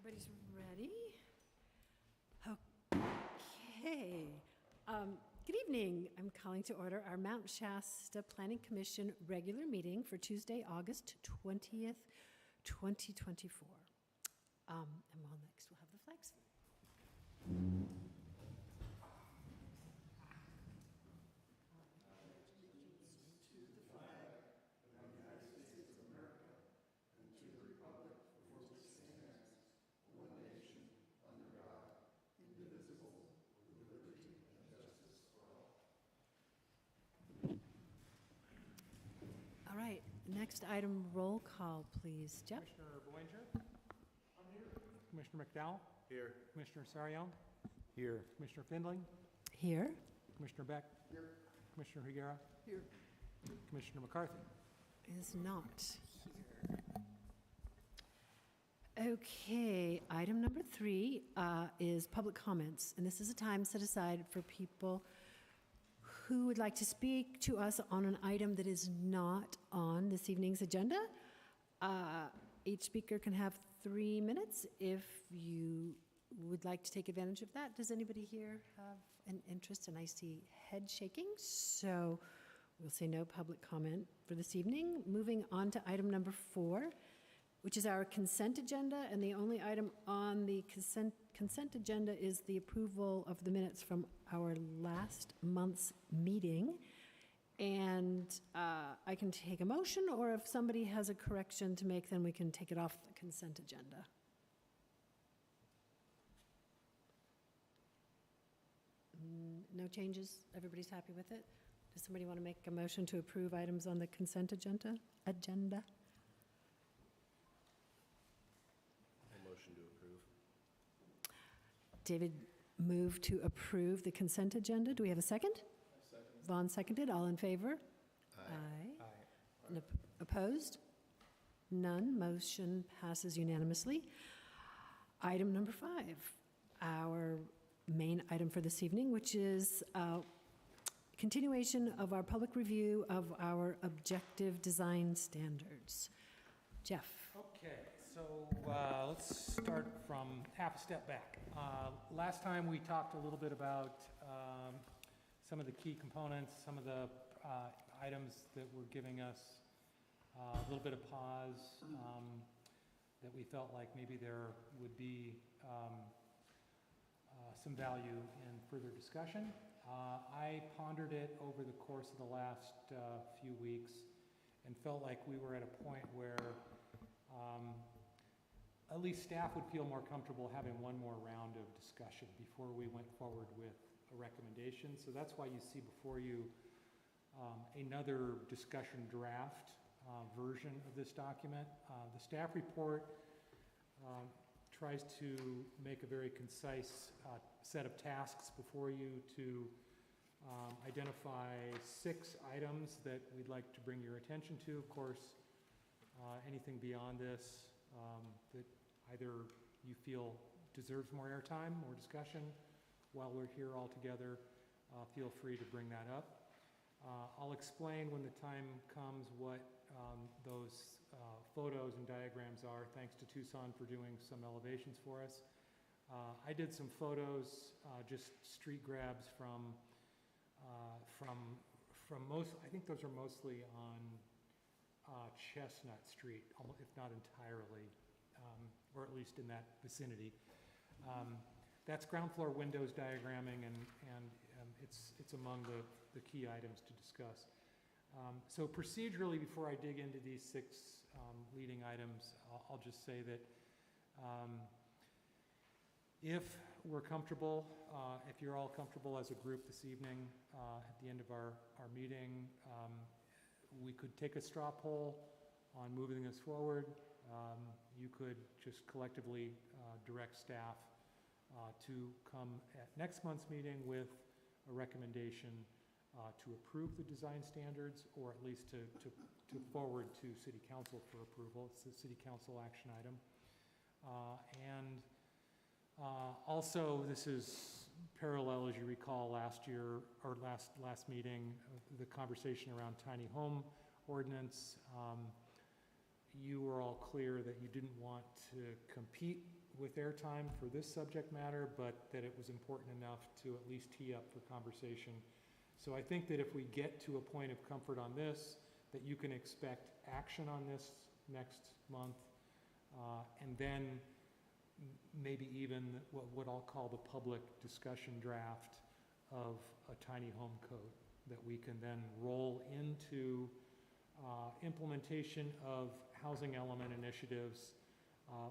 Everybody's ready? Okay. Good evening. I'm calling to order our Mount Shasta Planning Commission regular meeting for Tuesday, August 20th, 2024. And next we'll have the flags. All right, next item, roll call, please. Jeff? Commissioner Boeninger? I'm here. Commissioner McDowell? Here. Commissioner Sarion? Here. Commissioner Findling? Here. Commissioner Beck? Here. Commissioner Higuera? Here. Commissioner McCarthy? Is not here. Okay, item number 3 is public comments. And this is a time set aside for people who would like to speak to us on an item that is not on this evening's agenda. Each speaker can have 3 minutes if you would like to take advantage of that. Does anybody here have an interest? And I see head shaking, so we'll say no public comment for this evening. Moving on to item number 4, which is our consent agenda, and the only item on the consent agenda is the approval of the minutes from our last month's meeting. And I can take a motion, or if somebody has a correction to make, then we can take it off the consent agenda. No changes? Everybody's happy with it? Does somebody want to make a motion to approve items on the consent agenda? Motion to approve. David moved to approve the consent agenda. Do we have a second? Second. Vaughn seconded. All in favor? Aye. And opposed? None. Motion passes unanimously. Item number 5, our main item for this evening, which is continuation of our public review of our objective design standards. Jeff. Okay, so let's start from half a step back. Last time we talked a little bit about some of the key components, some of the items that were giving us a little bit of pause, that we felt like maybe there would be some value in further discussion. I pondered it over the course of the last few weeks and felt like we were at a point where at least staff would feel more comfortable having one more round of discussion before we went forward with a recommendation. So that's why you see before you another discussion draft version of this document. The staff report tries to make a very concise set of tasks before you to identify 6 items that we'd like to bring your attention to. Of course, anything beyond this that either you feel deserves more airtime, more discussion while we're here all together, feel free to bring that up. I'll explain when the time comes what those photos and diagrams are. Thanks to Tucson for doing some elevations for us. I did some photos, just street grabs from most, I think those are mostly on Chestnut Street, if not entirely, or at least in that vicinity. That's ground floor windows diagramming, and it's among the key items to discuss. So procedurally, before I dig into these 6 leading items, I'll just say that if we're comfortable, if you're all comfortable as a group this evening, at the end of our meeting, we could take a straw poll on moving this forward. You could just collectively direct staff to come at next month's meeting with a recommendation to approve the design standards, or at least to forward to City Council for approval. It's a City Council action item. Also, this is parallel, as you recall, last year, or last meeting, the conversation around tiny home ordinance. You were all clear that you didn't want to compete with airtime for this subject matter, but that it was important enough to at least tee up for conversation. So I think that if we get to a point of comfort on this, that you can expect action on this next month, and then maybe even what I'll call the public discussion draft of a tiny home code that we can then roll into implementation of housing element initiatives,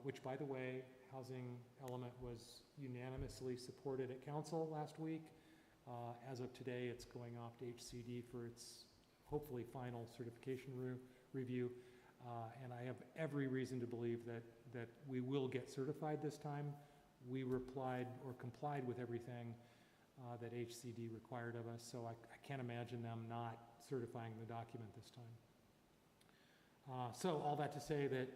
which, by the way, housing element was unanimously supported at council last week. As of today, it's going off to HCD for its hopefully final certification review. And I have every reason to believe that we will get certified this time. We replied or complied with everything that HCD required of us, so I can't imagine them not certifying the document this time. So all that to say that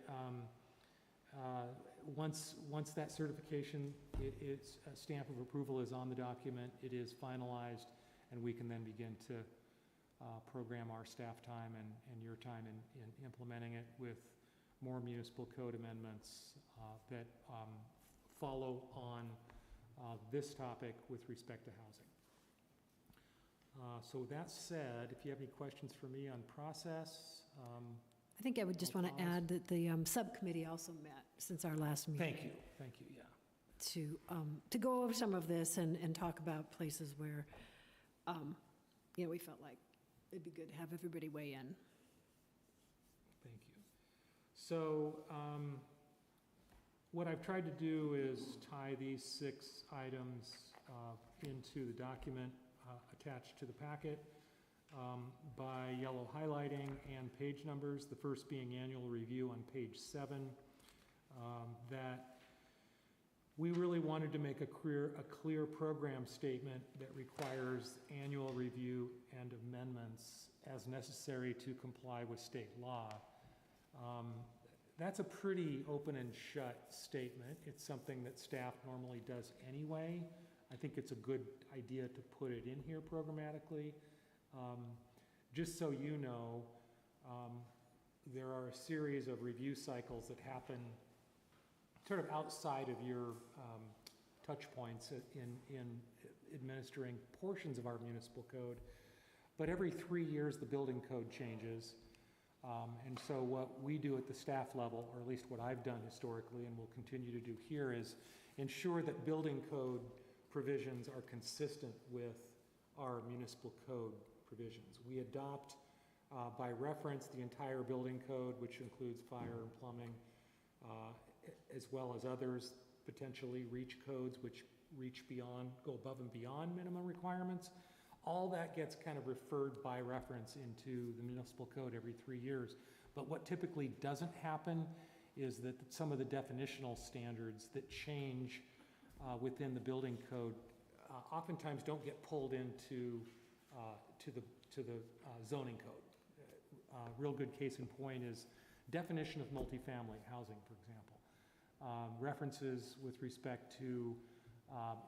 once that certification, its stamp of approval is on the document, it is finalized, and we can then begin to program our staff time and your time in implementing it with more municipal code amendments that follow on this topic with respect to housing. So with that said, if you have any questions for me on process. I think I would just want to add that the subcommittee also met since our last meeting. Thank you, yeah. To go over some of this and talk about places where, we felt like it'd be good to have everybody weigh in. Thank you. So what I've tried to do is tie these 6 items into the document attached to the packet by yellow highlighting and page numbers, the first being annual review on page 7, that we really wanted to make a clear program statement that requires annual review and amendments as necessary to comply with state law. That's a pretty open and shut statement. It's something that staff normally does anyway. I think it's a good idea to put it in here programmatically. Just so you know, there are a series of review cycles that happen sort of outside of your touch points in administering portions of our municipal code. But every 3 years, the building code changes. And so what we do at the staff level, or at least what I've done historically and will continue to do here, is ensure that building code provisions are consistent with our municipal code provisions. We adopt by reference the entire building code, which includes fire and plumbing, as well as others, potentially reach codes, which go above and beyond minimum requirements. All that gets kind of referred by reference into the municipal code every 3 years. But what typically doesn't happen is that some of the definitional standards that change within the building code oftentimes don't get pulled into to the zoning code. Real good case in point is definition of multifamily housing, for example. References with respect to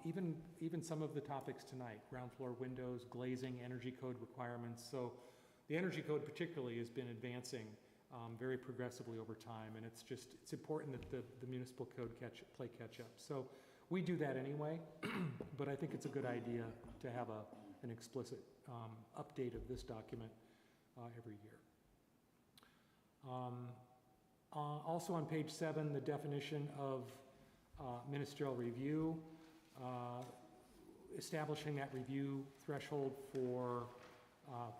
even some of the topics tonight, ground floor windows, glazing, energy code requirements. So the energy code particularly has been advancing very progressively over time, and it's important that the municipal code play catch up. So we do that anyway, but I think it's a good idea to have an explicit update of this document every year. Also on page 7, the definition of ministerial review, establishing that review threshold for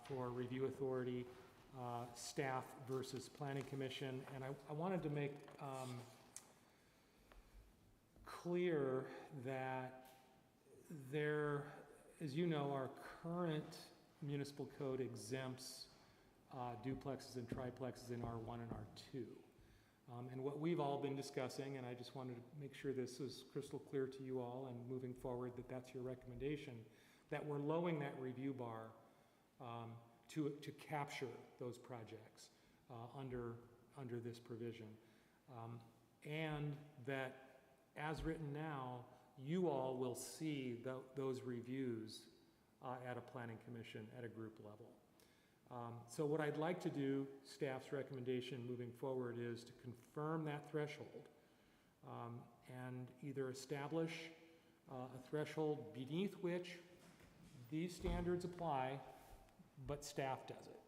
review authority, staff versus planning commission. And I wanted to make clear that there, as you know, our current municipal code exempts duplexes and triplexes in R1 and R2. And what we've all been discussing, and I just wanted to make sure this is crystal clear to you all and moving forward that that's your recommendation, that we're lowering that review bar to capture those projects under this provision. And that as written now, you all will see those reviews at a planning commission at a group level. So what I'd like to do, staff's recommendation moving forward, is to confirm that threshold and either establish a threshold beneath which these standards apply, but staff does it.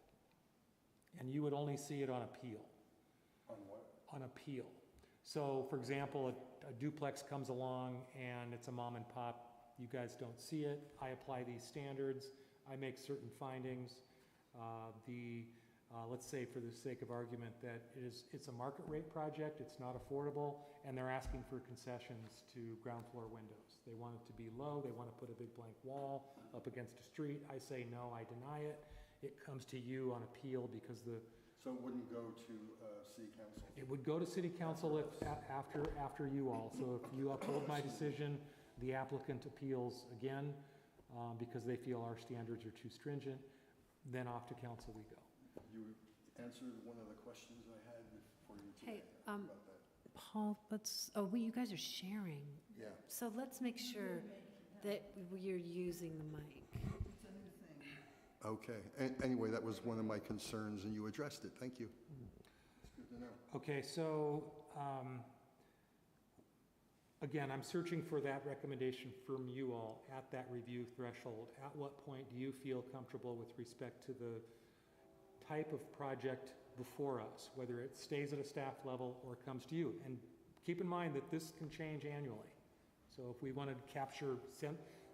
And you would only see it on appeal. On what? On appeal. So, for example, a duplex comes along and it's a mom and pop. You guys don't see it. I apply these standards. I make certain findings. Let's say, for the sake of argument, that it's a market rate project. It's not affordable, and they're asking for concessions to ground floor windows. They want it to be low. They want to put a big blank wall up against a street. I say no. I deny it. It comes to you on appeal because the. So it wouldn't go to city council? It would go to city council after you all. So if you uphold my decision, the applicant appeals again because they feel our standards are too stringent, then off to council we go. You answered one of the questions I had for you today Hey, about that. Paul, you guys are sharing. Yeah. So let's make sure that you're using the mic. Okay. Anyway, that was one of my concerns, and you addressed it. Thank you. It's good to know. Okay, so again, I'm searching for that recommendation from you all at that review threshold. At what point do you feel comfortable with respect to the type of project before us, whether it stays at a staff level or comes to you? And keep in mind that this can change annually. So if we wanted to capture,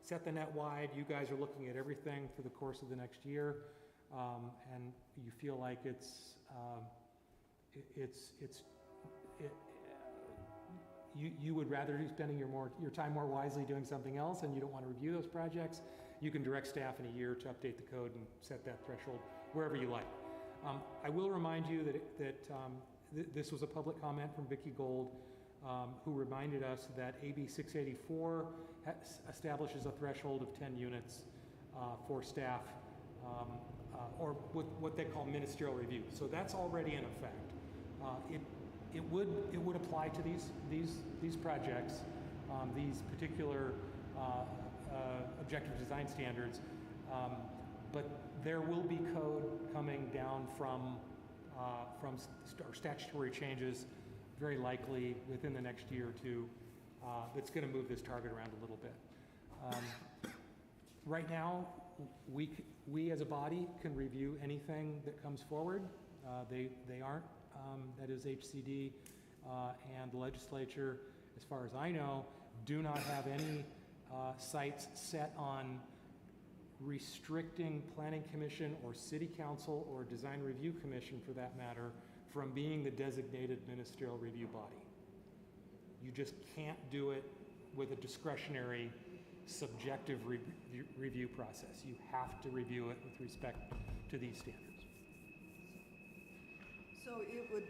set the net wide, you guys are looking at everything for the course of the next year, and you feel like you would rather be spending your time more wisely doing something else, and you don't want to review those projects, you can direct staff in a year to update the code and set that threshold wherever you like. I will remind you that this was a public comment from Vicki Gold, who reminded us that AB 684 establishes a threshold of 10 units for staff, or what they call ministerial review. So that's already in effect. It would apply to these projects, these particular objective design standards, but there will be code coming down from statutory changes, very likely within the next year or two, that's going to move this target around a little bit. Right now, we as a body can review anything that comes forward. They aren't, that is HCD and the legislature, as far as I know, do not have any sights set on restricting Planning Commission or City Council or Design Review Commission, for that matter, from being the designated ministerial review body. You just can't do it with a discretionary, subjective review process. You have to review it with respect to these standards. So it would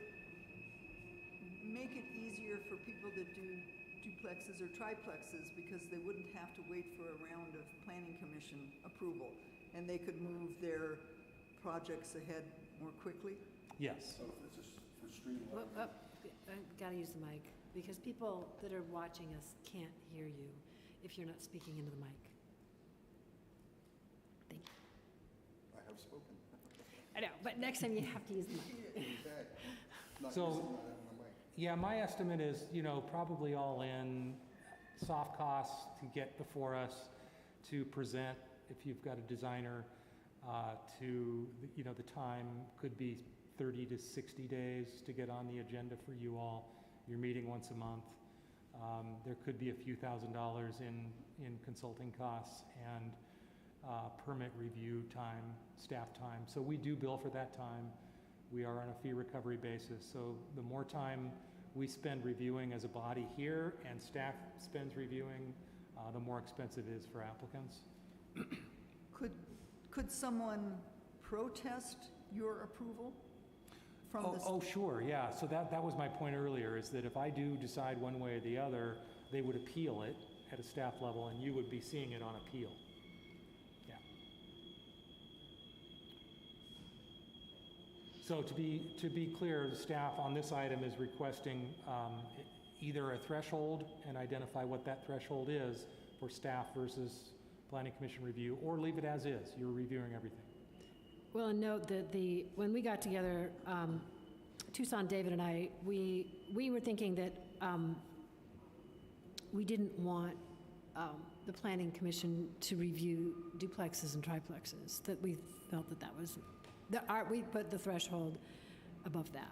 make it easier for people that do duplexes or triplexes, because they wouldn't have to wait for a round of Planning Commission approval, and they could move their projects ahead more quickly? Yes. So if it's just for streamlining. Gotta use the mic, because people that are watching us can't hear you if you're not speaking into the mic. Thank you. I have spoken. I know, but next time you have to use the mic. Okay. Not So- using my mic. Yeah, my estimate is, probably all in soft costs to get before us, to present, if you've got a designer, the time could be 30 to 60 days to get on the agenda for you all. You're meeting once a month. There could be a few $1,000s in consulting costs and permit review time, staff time. So we do bill for that time. We are on a fee recovery basis. So the more time we spend reviewing as a body here and staff spends reviewing, the more expensive it is for applicants. Could someone protest your approval from the? Oh, sure, yeah. So that was my point earlier, is that if I do decide one way or the other, they would appeal it at a staff level, and you would be seeing it on appeal. Yeah. So to be clear, the staff on this item is requesting either a threshold and identify what that threshold is for staff versus Planning Commission review, or leave it as is. You're reviewing everything. Well, and note that when we got together, Tucson, David and I, we were thinking that we didn't want the planning commission to review duplexes and triplexes, that we felt that that was, we put the threshold above that.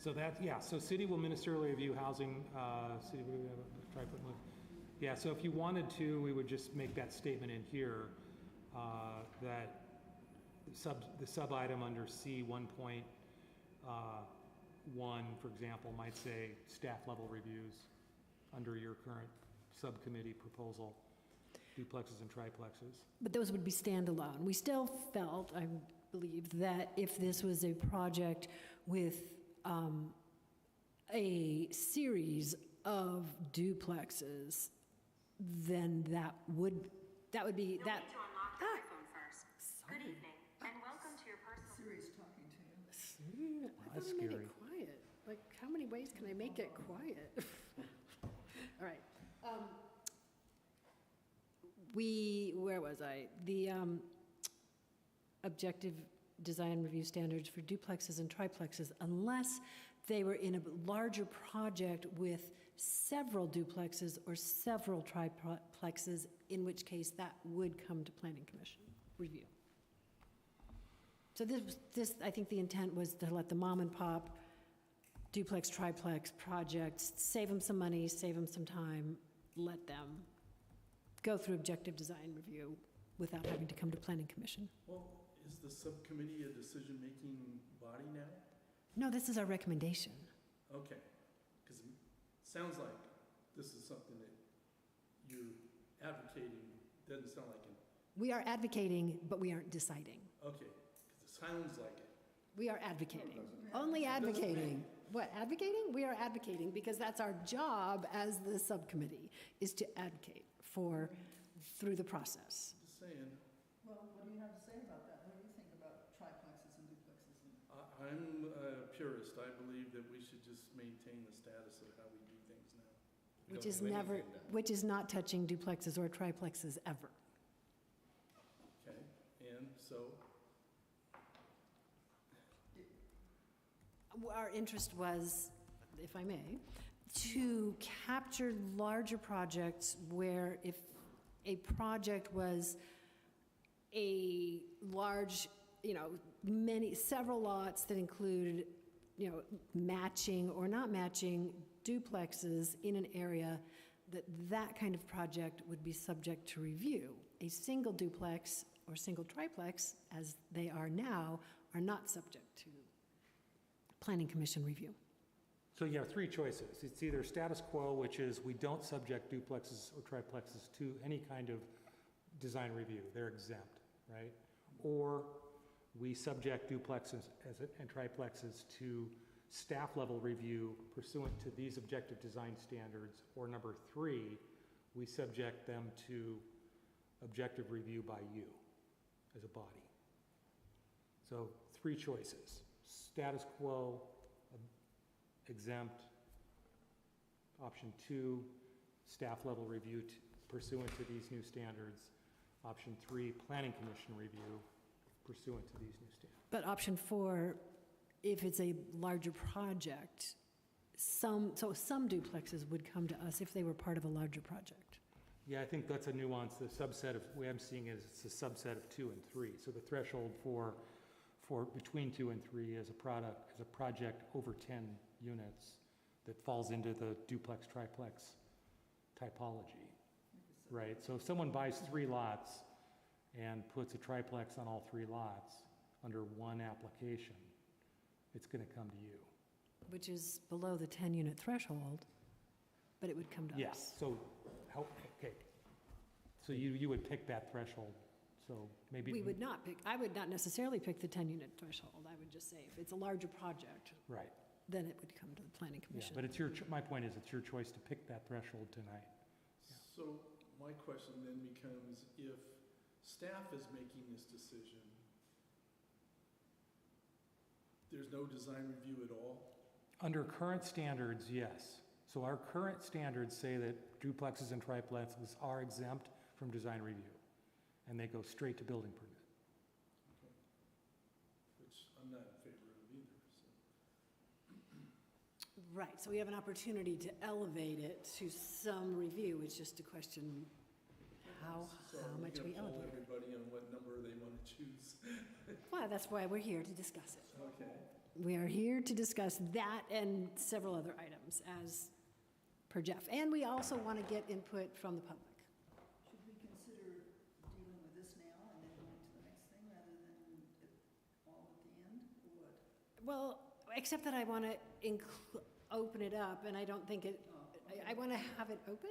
So that, yeah, so city will ministerially review housing, city will, yeah, so if you wanted to, we would just make that statement in here, that the sub-item under C 1.1, for example, might say staff level reviews under your current subcommittee proposal, duplexes and triplexes. But those would be standalone. We still felt, I believe, that if this was a project with a series of duplexes, then that would be that. You'll need to unlock your iPhone first. Good evening, and welcome to your personal. Siri's talking to you. I thought I made it quiet. Like, how many ways can I make it quiet? All right. Where was I? The objective design review standards for duplexes and triplexes, unless they were in a larger project with several duplexes or several triplexes, in which case that would come to Planning Commission review. So this, I think the intent was to let the mom and pop duplex, triplex projects, save them some money, save them some time, let them go through objective design review without having to come to Planning Commission. Well, is the subcommittee a decision-making body now? No, this is our recommendation. Okay, because it sounds like this is something that you're advocating, doesn't sound like it. We are advocating, but we aren't deciding. Okay, because it sounds like it. We are advocating, only advocating. What, advocating? We are advocating because that's our job as the subcommittee, is to advocate through the process. Just saying. Well, what do you have to say about that? What do you think about triplexes and duplexes? I'm a purist. I believe that we should just maintain the status of how we do things now. We Which don't is have never, anything done. which is not touching duplexes or triplexes ever. Okay, and so, Our interest was, if I may, to capture larger projects where if a project was a large, several lots that included, matching or not matching duplexes in an area, that kind of project would be subject to review. A single duplex or single triplex, as they are now, are not subject to Planning Commission review. So you have three choices. It's either status quo, which is we don't subject duplexes or triplexes to any kind of design review. They're exempt, right? Or we subject duplexes and triplexes to staff level review pursuant to these objective design standards. Or number three, we subject them to objective review by you as a body. So three choices: status quo, exempt. Option two, staff level review pursuant to these new standards. Option three, Planning Commission review pursuant to these new standards. But option four, if it's a larger project, some duplexes would come to us if they were part of a larger project. Yeah, I think that's a nuance. The subset of, the way I'm seeing it is it's a subset of 2 and 3. So the threshold for between 2 and 3 is a project over 10 units that falls into the duplex triplex typology, right? So if someone buys 3 lots and puts a triplex on all 3 lots under one application, it's going to come to you. Which is below the 10-unit threshold, but it would come to us. Yes. So okay. So you would pick that threshold. So maybe We would not pick, I would not necessarily pick the 10-unit threshold. I would just say if it's a larger project, right. then it would come to the Planning Yeah, Commission. but it's my point is it's your choice to pick that threshold tonight. so my question then becomes, if staff is making this decision, there's no design review at all? Under current standards, yes. So our current standards say that duplexes and triplexes are exempt from design review, and they go straight to building permit. I'm not in favor of it either, so. Right, so we have an opportunity to elevate it to some review. It's just a question how much we So are elevate we it. gonna poll everybody on what number they want to choose? Well, that's why we're here to discuss it. Okay. We are here to discuss that and several other items as per Jeff. And we also want to get input from the public. Should we consider dealing with this now and then going to the next thing rather than all at the end, or what? Well, except that I want to open it up, and I don't think it, I want to have it open,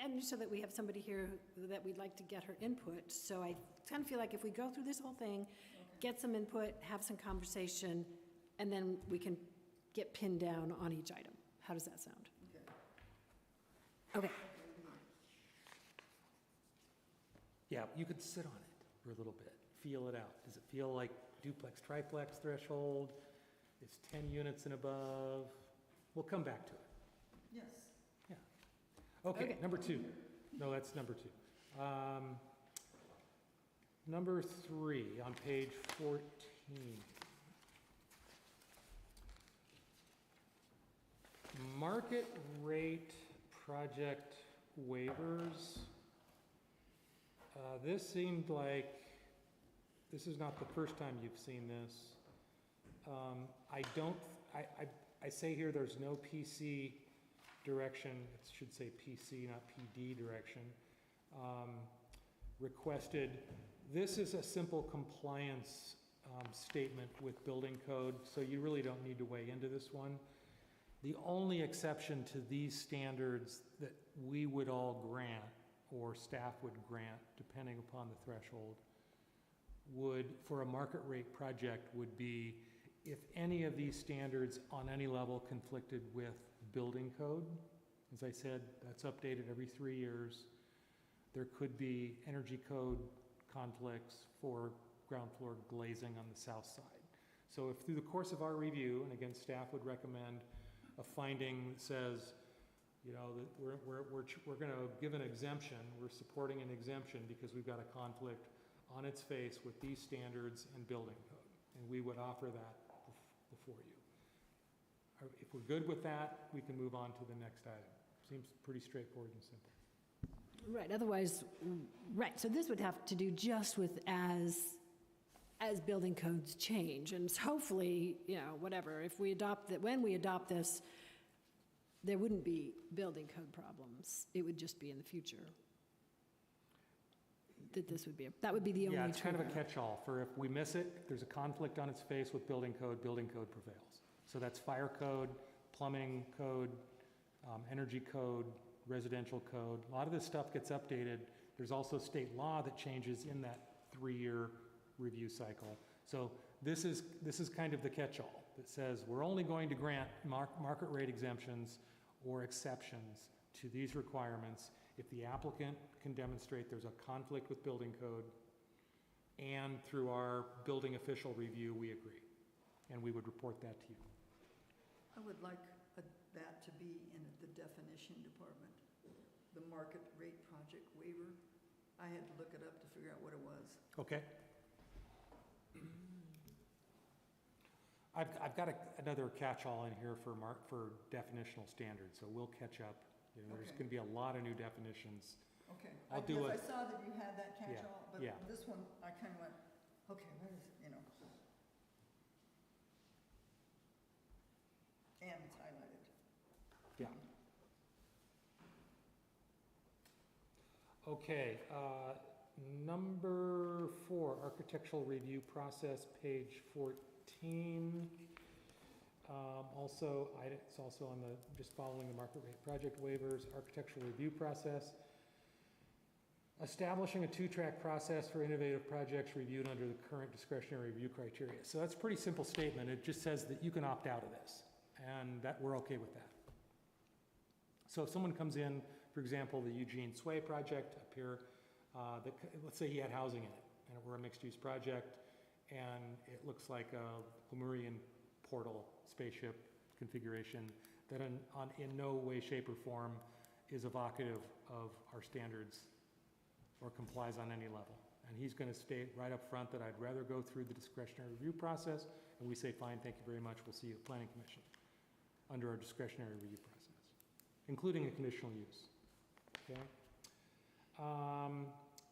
and so that we have somebody here that we'd like to get her input. So I kind of feel like if we go through this whole thing, get some input, have some conversation, and then we can get pinned down on each item. How does that sound? Okay. Yeah, you could sit on it for a little bit, feel it out. Does it feel like duplex, triplex threshold? Is 10 units and above? We'll come back to it. Yes. Okay, Okay. number 2. No, that's number 2. Number 3 on page 14. Market rate project waivers. This seemed like, this is not the first time you've seen this. I say here there's no PC direction, it should say PC, not PD direction, requested. This is a simple compliance statement with building code, so you really don't need to weigh into this one. The only exception to these standards that we would all grant, or staff would grant, depending upon the threshold, would, for a market rate project, would be if any of these standards on any level conflicted with building code. As I said, that's updated every 3 years. There could be energy code conflicts for ground floor glazing on the south side. So if through the course of our review, and again, staff would recommend a finding that says, you know, that we're going to give an exemption, we're supporting an exemption because we've got a conflict on its face with these standards and building code, and we would offer that before you. If we're good with that, we can move on to the next item. Seems pretty straightforward and simple. Right, otherwise, right, so this would have to do just with as building codes change, and hopefully, you know, whatever, if we adopt that, when we adopt this, there wouldn't be building code problems. It would just be in the future that this would be, that would be the only Yeah, it's kind of a trigger. catch-all for if we miss it, if there's a conflict on its face with building code prevails. So that's fire code, plumbing code, energy code, residential code. A lot of this stuff gets updated. There's also state law that changes in that 3-year review cycle. So this is kind of the catch-all that says we're only going to grant market rate exemptions or exceptions to these requirements if the applicant can demonstrate there's a conflict with building code, and through our building official review, we agree, and we would report that to you. I would like that to be in the definition department, the market rate project waiver. I had to look it up to figure out what it was. Okay. I've got another catch-all in here for definitional standards, so we'll catch up. You know, there's Okay. going to be a lot of new definitions. Okay. I'll do Because a- I saw that you had that catch-all, but yeah. this one, I kind of went, okay, what is, you know. And it's highlighted. Yeah. Okay, number 4, architectural review process, page 14. It's also on the, just following the market rate project waivers, architectural review process. Establishing a 2-track process for innovative projects reviewed under the current discretionary review criteria. So that's a pretty simple statement. It just says that you can opt out of this, and that we're okay with that. So if someone comes in, for example, the Eugene Sway project up here, let's say he had housing in it, and it were a mixed-use project, and it looks like a Lemurian portal spaceship configuration that in no way, shape, or form is evocative of our standards or complies on any level. And he's going to state right up front that I'd rather go through the discretionary review process, and we say, fine, thank you very much, we'll see you at Planning Commission, under our discretionary review process, including a conditional use, okay?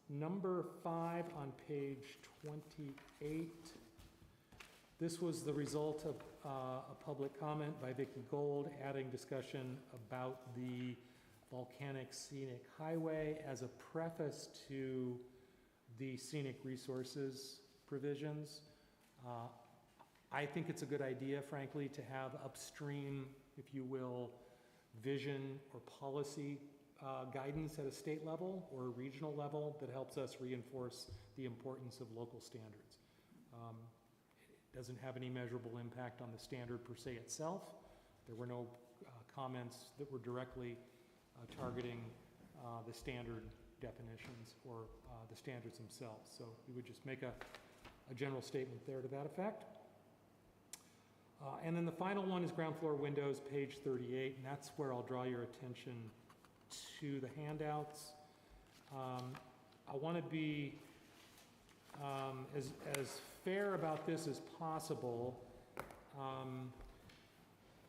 Number 5 on page 28. This was the result of a public comment by Vicki Gold, adding discussion about the volcanic scenic highway as a preface to the scenic resources provisions. I think it's a good idea, frankly, to have upstream, if you will, vision or policy guidance at a state level or a regional level that helps us reinforce the importance of local standards. It doesn't have any measurable impact on the standard per se itself. There were no comments that were directly targeting the standard definitions or the standards themselves. So we would just make a general statement there to that effect. And then the final one is ground floor windows, page 38, and that's where I'll draw your attention to the handouts. I want to be as fair about this as possible.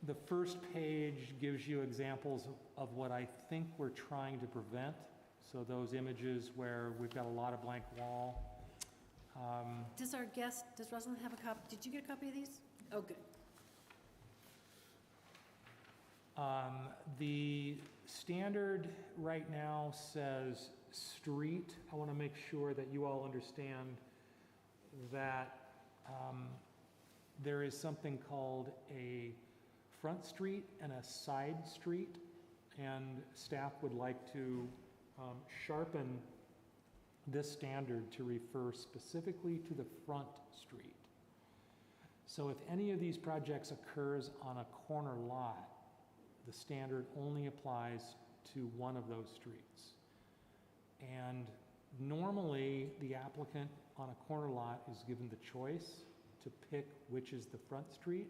The first page gives you examples of what I think we're trying to prevent. So those images where we've got a lot of blank wall. Does our guest, does Rosalind have a copy? Did you get a copy of these? Oh, good. The standard right now says street. I want to make sure that you all understand that there is something called a front street and a side street, and staff would like to sharpen this standard to refer specifically to the front street. So if any of these projects occurs on a corner lot, the standard only applies to one of those streets. And normally, the applicant on a corner lot is given the choice to pick which is the front street.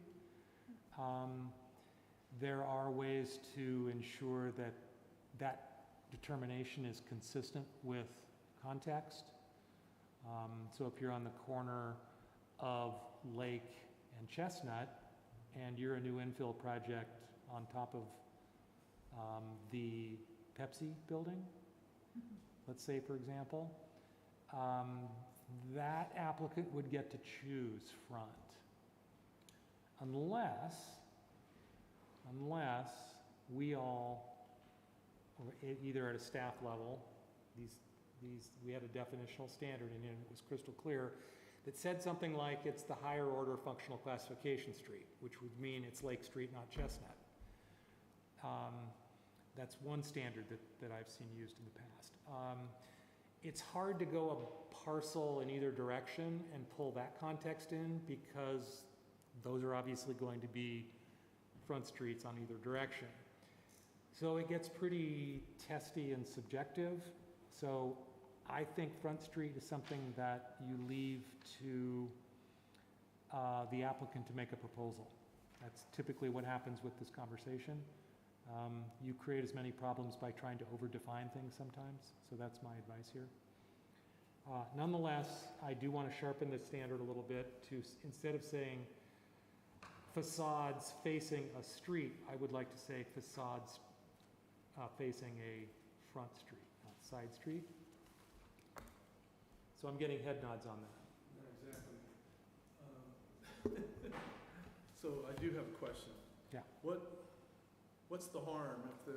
There are ways to ensure that that determination is consistent with context. So if you're on the corner of Lake and Chestnut, and you're a new infill project on top of the Pepsi building, let's say, for example, that applicant would get to choose front. Unless we all, or either at a staff level, we had a definitional standard and it was crystal clear that said something like it's the higher order functional classification street, which would mean it's Lake Street, not Chestnut. That's one standard that I've seen used in the past. It's hard to go a parcel in either direction and pull that context in because those are obviously going to be front streets on either direction. So it gets pretty testy and subjective. So I think front street is something that you leave to the applicant to make a proposal. That's typically what happens with this conversation. You create as many problems by trying to over-define things sometimes, so that's my advice here. Nonetheless, I do want to sharpen the standard a little bit to, instead of saying facades facing a street, I would like to say facades facing a front street, not side street. So I'm getting head nods on that. Not exactly. So I do have a question. Yeah. What's the harm if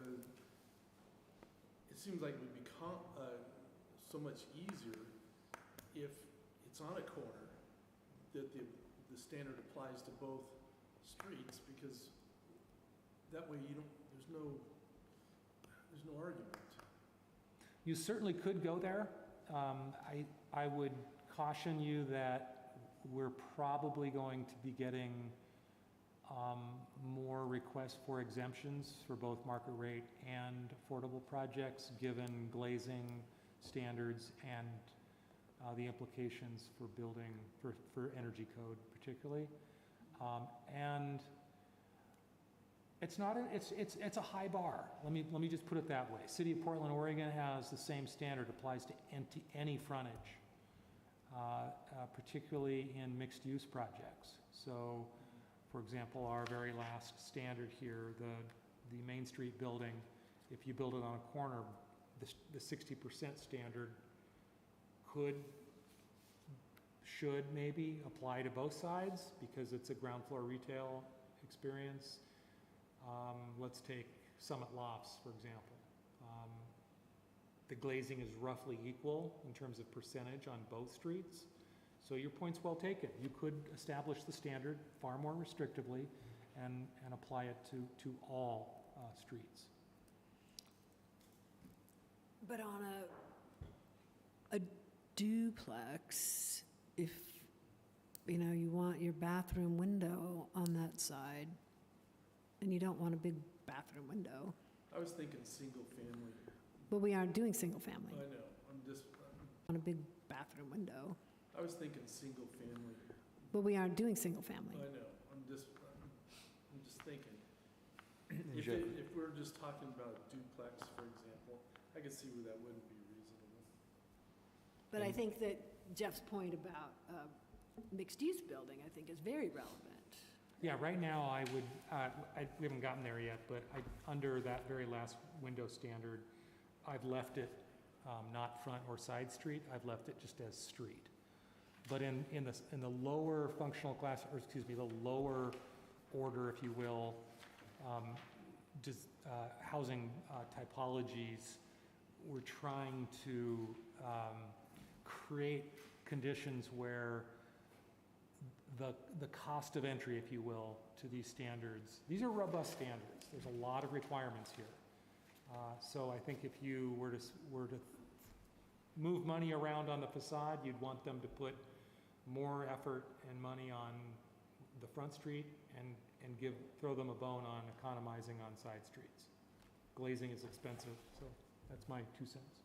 it seems like it would be so much easier if it's on a corner that the standard applies to both streets, because that way there's no argument. You certainly could go there. I would caution you that we're probably going to be getting more requests for exemptions for both market rate and affordable projects, given glazing standards and the implications for building, for energy code particularly. And it's not, it's a high bar. Let me just put it that way. City of Portland, Oregon has the same standard, applies to any frontage. particularly in mixed-use projects. So, for example, our very last standard here, the Main Street building, if you build it on a corner, the 60% standard should maybe apply to both sides because it's a ground floor retail experience. Let's take Summit Lofts, for example. The glazing is roughly equal in terms of percentage on both streets. So your point's well taken. You could establish the standard far more restrictively and apply it to all streets. But on a duplex, if, you want your bathroom window on that side, and you don't want a big bathroom window, I was thinking single family. but we aren't doing single family. I know, On a big bathroom window, I was thinking single family. but we aren't doing single family. I know, I'm just thinking. If we're just talking about duplex, for example, I could see where that wouldn't be reasonable. But I think that Jeff's point about mixed-use building, I think, is very relevant. Yeah, right now I would, we haven't gotten there yet, but under that very last window standard, I've left it not front or side street, I've left it just as street. But in the lower functional class, or excuse me, the lower order, if you will, housing typologies, we're trying to create conditions where the cost of entry, if you will, to these standards, these are robust standards. There's a lot of requirements here. So I think if you were to move money around on the facade, you'd want them to put more effort and money on the front street and throw them a bone on economizing on side streets. Glazing is expensive, so that's my 2 cents.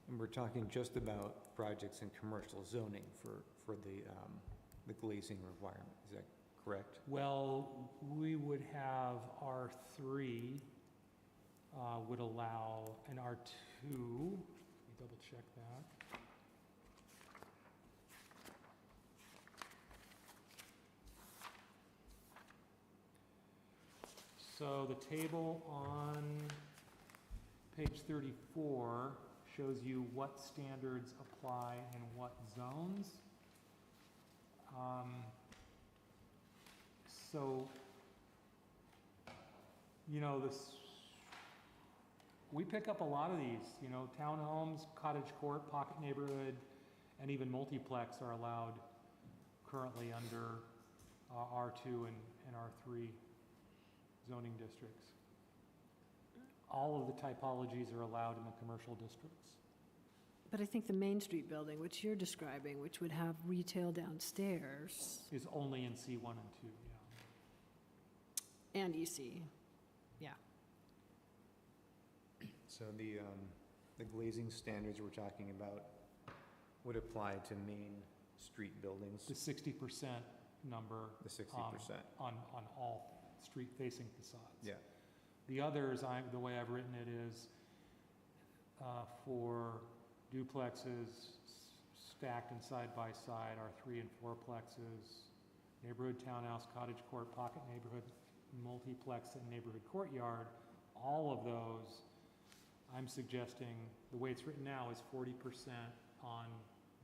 And we're talking just about projects in commercial zoning for the glazing requirement, is that correct? Well, we would have R3 would allow an R2, let me double check that. So the table on page 34 shows you what standards apply in what zones. So, we pick up a lot of these, townhomes, cottage court, pocket neighborhood, and even multiplex are allowed currently under R2 and R3 zoning districts. All of the typologies are allowed in the commercial districts. But I think the Main Street building, which you're describing, which would have retail downstairs, Is only in C1 and 2, yeah. and EC, yeah. So the glazing standards we're talking about would apply to main street buildings, The 60% number the 60%. on all street-facing facades. Yeah, The others, the way I've written it is for duplexes stacked and side by side are 3 and 4plexes, neighborhood townhouse, cottage court, pocket neighborhood, multiplex, and neighborhood courtyard. All of those, I'm suggesting, the way it's written now is 40% on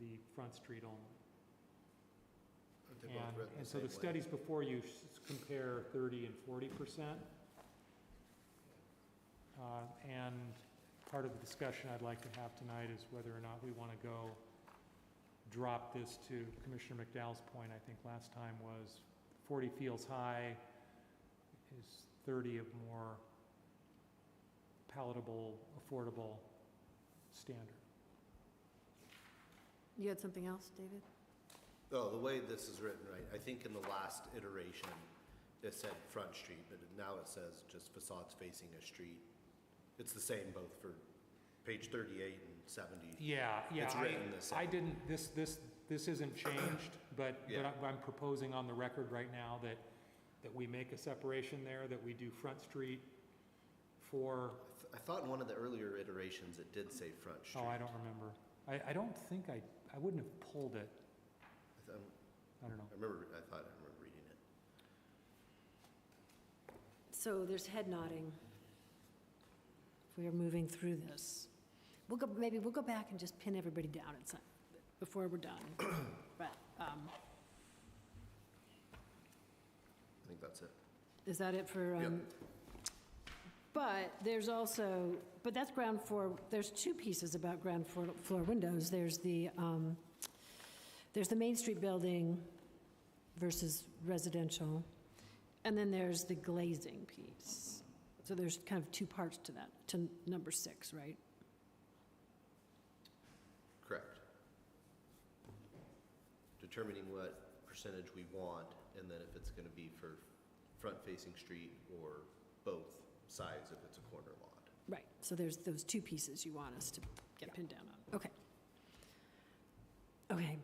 the front street only. Aren't they both written And the so the same way? studies before you compare 30 and 40%. And part of the discussion I'd like to have tonight is whether or not we want to go drop this to Commissioner McDowell's point, I think last time was 40 feels high, is 30 a more palatable, affordable standard. You had something else, David? Oh, the way this is written, right, I think in the last iteration, it said front street, but now it says just facades facing a street. It's the same both for page 38 and 70. Yeah. It's written the same. I didn't, this isn't changed, but Yeah. I'm proposing on the record right now that we make a separation there, that we do front street for, I thought in one of the earlier iterations, it did say front street. oh, I don't remember. I don't think I I wouldn't have pulled it. I don't know. I remember reading it. So there's head nodding. We are moving through this. Maybe we'll go back and just pin everybody down at some, before we're done. But, I think that's it. is that it for, Yep. But there's also, but that's ground floor, there's two pieces about ground floor windows. There's the Main Street building versus residential, and then there's the glazing piece. So there's kind of two parts to that, to number 6, right? Correct. Determining what percentage we want, and then if it's gonna be for front-facing street or both sides if it's a corner lot. Right, so there's those two pieces you want us to get pinned down on. Okay. Okay.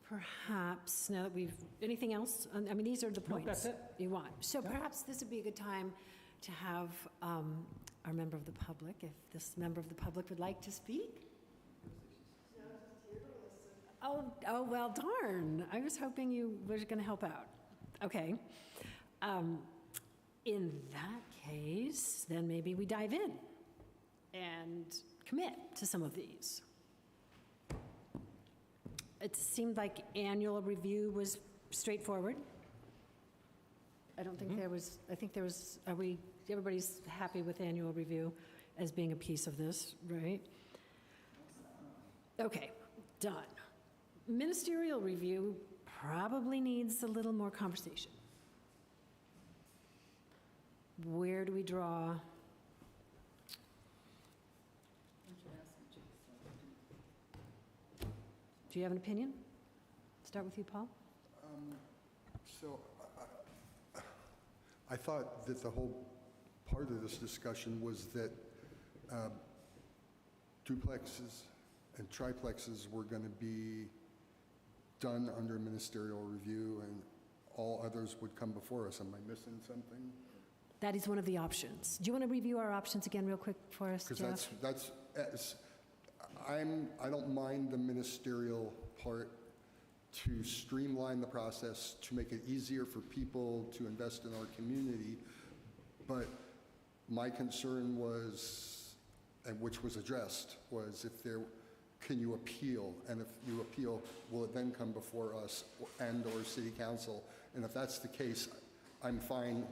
Perhaps, now that we've, anything else? I mean, these are the Nope, points. that's it. You want. So Yeah. perhaps this would be a good time to have our member of the public, if this member of the public would like to speak. Oh, well, darn. I was hoping you were going to help out. Okay. In that case, then maybe we dive in and commit to some of these. It seemed like annual review was straightforward. I don't think there was, I think there was, everybody's happy with annual review as being a piece of this, right? Okay, done. Ministerial review probably needs a little more conversation. Where do we draw? Do you have an opinion? Start with you, Paul? So I thought that the whole part of this discussion was that duplexes and triplexes were going to be done under ministerial review and all others would come before us. Am I missing something? That is one of the options. Do you want to review our options again real quick for us, Jeff? Because I don't mind the ministerial part to streamline the process, to make it easier for people to invest in our community. But my concern was, and which was addressed, was if there, can you appeal? And if you appeal, will it then come before us and/or city council? And if that's the case, I'm fine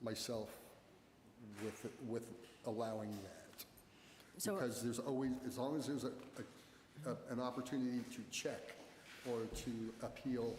myself with allowing that. So- Because there's always, as long as there's an opportunity to check or to appeal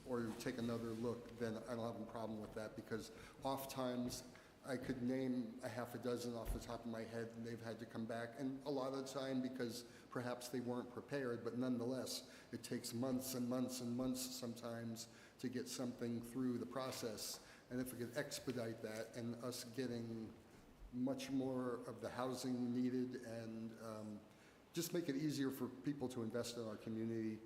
or take another look, then I don't have a problem with that, because oftentimes I could name a half a dozen off the top of my head, and they've had to come back, and a lot of the time because perhaps they weren't prepared, but nonetheless, it takes months and months and months sometimes to get something through the process. And if we could expedite that and us getting much more of the housing needed and just make it easier for people to invest in our community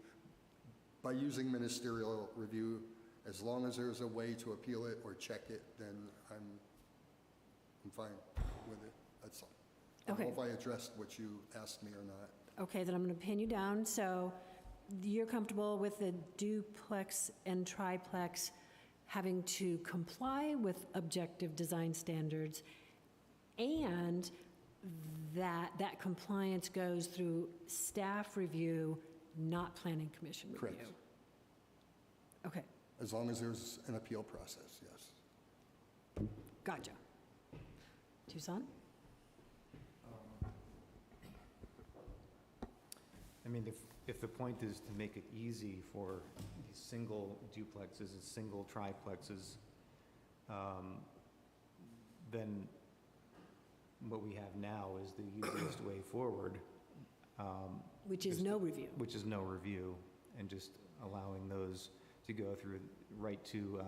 by using ministerial review, as long as there's a way to appeal it or check it, then I'm fine with it. That's all. I don't know if I addressed what you asked me or not. Okay, then I'm going to pin you down. So you're comfortable with the duplex and triplex having to comply with objective design standards, and that compliance goes through staff review, not planning commission review? Correct. Okay, As long as there's an appeal process, yes. gotcha. Tucson? I mean, if the point is to make it easy for these single duplexes and single triplexes, then what we have now is the easiest way forward. Which is just- no review. Which is no review, and just allowing those to go through right to,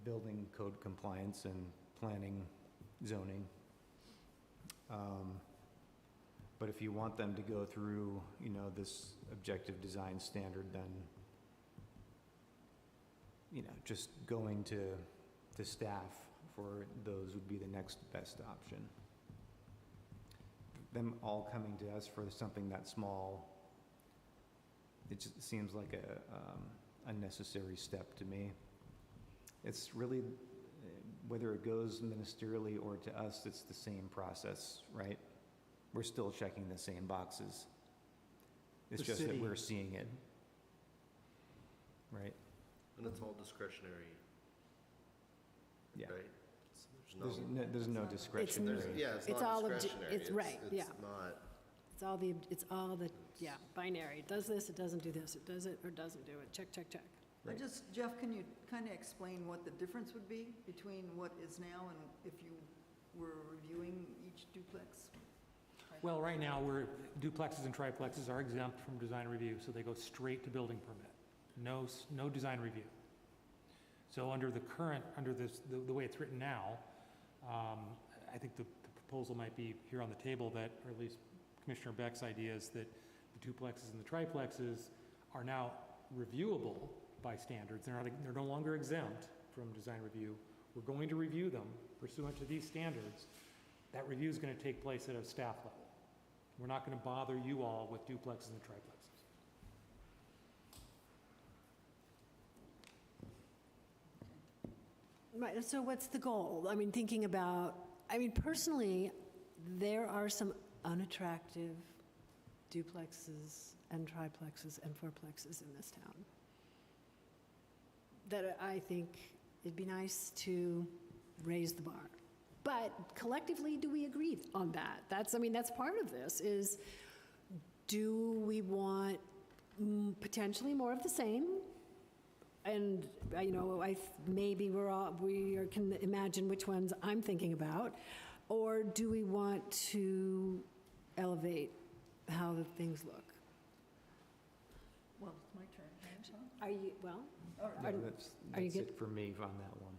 building code compliance and planning, zoning. But if you want them to go through, this objective design standard, then, just going to staff for those would be the next best option. them all coming to us for something that small, it just seems like a unnecessary step to me. It's really, whether it goes ministerially or to us, it's the same process, right? We're still checking the same boxes. It's The just that city- we're seeing it, right? And it's all discretionary, Yeah. right? There's no discretionary. Yeah, it's It's not all discretionary. it's right, yeah. It's not, It's all the, yeah, binary. It does this, it doesn't do this, it does it or doesn't do it. Check, check, check. Right. Jeff, can you kind of explain what the difference would be between what is now and if you were reviewing each duplex? Well, right now, duplexes and triplexes are exempt from design review, so they go straight to building permit. No design review. So under the current, the way it's written now, I think the proposal might be here on the table that, or at least Commissioner Beck's idea is that the duplexes and the triplexes are now reviewable by standards. They're no longer exempt from design review. We're going to review them pursuant to these standards. That review is going to take place at a staff level. We're not going to bother you all with duplexes and triplexes. Right, so what's the goal? I mean, thinking about, personally, there are some unattractive duplexes and triplexes and fourplexes in this town that I think it'd be nice to raise the bar. But collectively, do we agree on that? That's part of this, is do we want potentially more of the same? And, maybe we can imagine which ones I'm thinking about. Or do we want to elevate how the things look? Well, it's my turn. Sean? Are you, well, All No, right. Are you that's good? it for me on that one.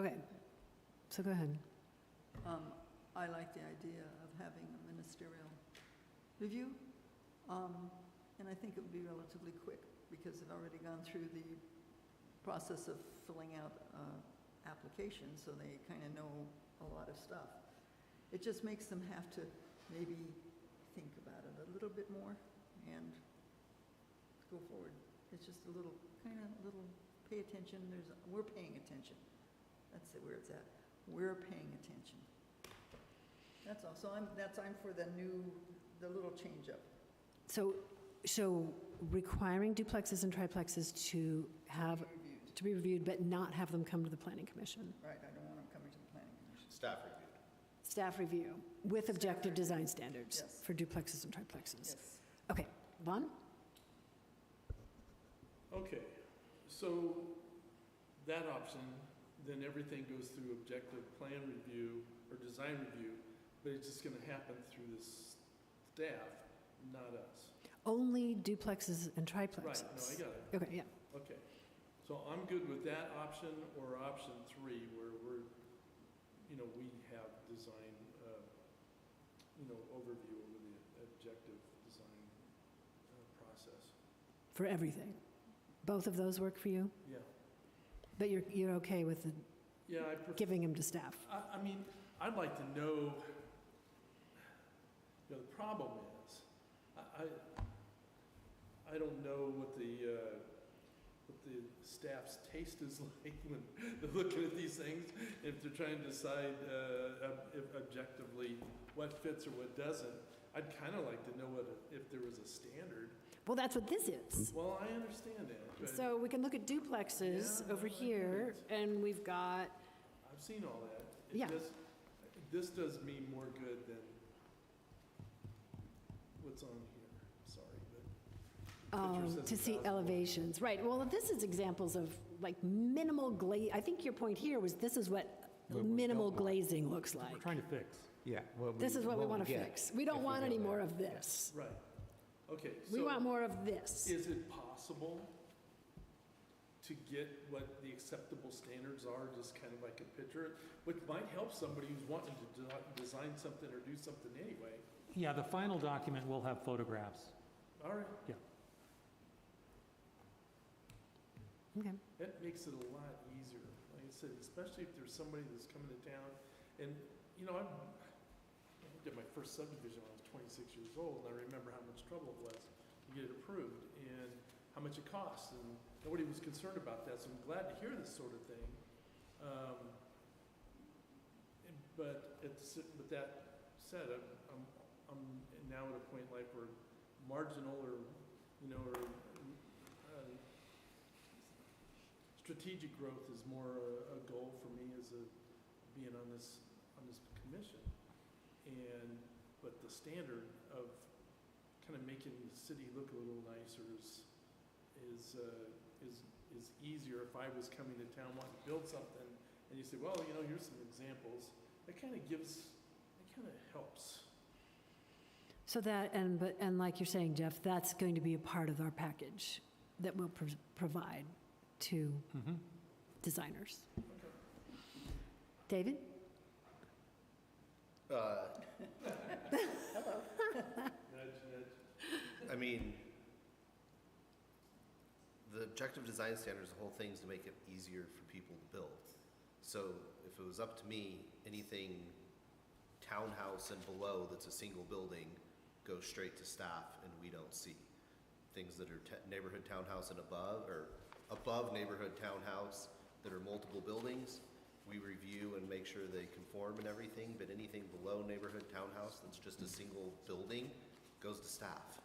okay, so go ahead. I like the idea of having a ministerial review. And I think it would be relatively quick because they've already gone through the process of filling out applications, so they kind of know a lot of stuff. It just makes them have to maybe think about it a little bit more and go forward. It's just a little, pay attention. We're paying attention. That's where it's at. We're paying attention. That's all. So I'm for the little change up. So requiring duplexes and triplexes to be reviewed, but not have them come to the planning commission. Right, I don't want them coming to the planning commission. staff reviewed. Staff review with objective design standards Yes. for duplexes and triplexes. Yes. Okay, Vaughn? Okay, so that option, then everything goes through objective plan review or design review, but it's just gonna happen through the staff, not us. Only duplexes and triplexes. Right, no, I got it. Okay, yeah. Okay, so I'm good with that option or option 3, where we have design, overview over the objective design process. For everything. Both of those work for you? Yeah, But you're okay with yeah, I prefer. giving them to staff? I'd like to know, the problem is, I don't know what the staff's taste is like when they're looking at these things, if they're trying to decide if objectively what fits or what doesn't. I'd kind of like to know if there was a standard. Well, that's what this is. Well, I understand that, but So we can look at duplexes Yeah, over I get here, it. and we've got, I've seen all that. Yeah. This does me more good than what's on here, sorry, but. Picture says to see 1,000. elevations. Right, well, this is examples of like minimal I think your point here was this is what What we minimal don't want. glazing looks like. We're trying to fix. Yeah. This is what we want to get fix. We don't if want go any there. more of this. Right, okay. We so want more of this. Is it possible to get what the acceptable standards are, just kind of like a picture, which might help somebody who's wanting to design something or do something anyway? Yeah, the final document will have photographs. All right, Okay. that makes it a lot easier. Like I said, especially if there's somebody that's coming to town, and, I did my first subdivision when I was 26 years old, and I remember how much trouble it was to get it approved and how much it costs, and nobody was concerned about that, so I'm glad to hear this sort of thing. But that said, I'm now at a point in life where marginal or, strategic growth is more a goal for me as being on this commission. But the standard of kind of making the city look a little nicer is easier if I was coming to town wanting to build something and you say, well, here's some examples. That kind of helps. So that, and like you're saying, Jeff, that's going to be a part of our package that we'll provide to designers. Okay. David? Nudge, nudge. I mean, the objective design standards, the whole thing is to make it easier for people to build. So if it was up to me, anything townhouse and below that's a single building goes straight to staff and we don't see. Things that are neighborhood townhouse and above, or above neighborhood townhouse that are multiple buildings, we review and make sure they conform and everything, but anything below neighborhood townhouse that's just a single building goes to staff.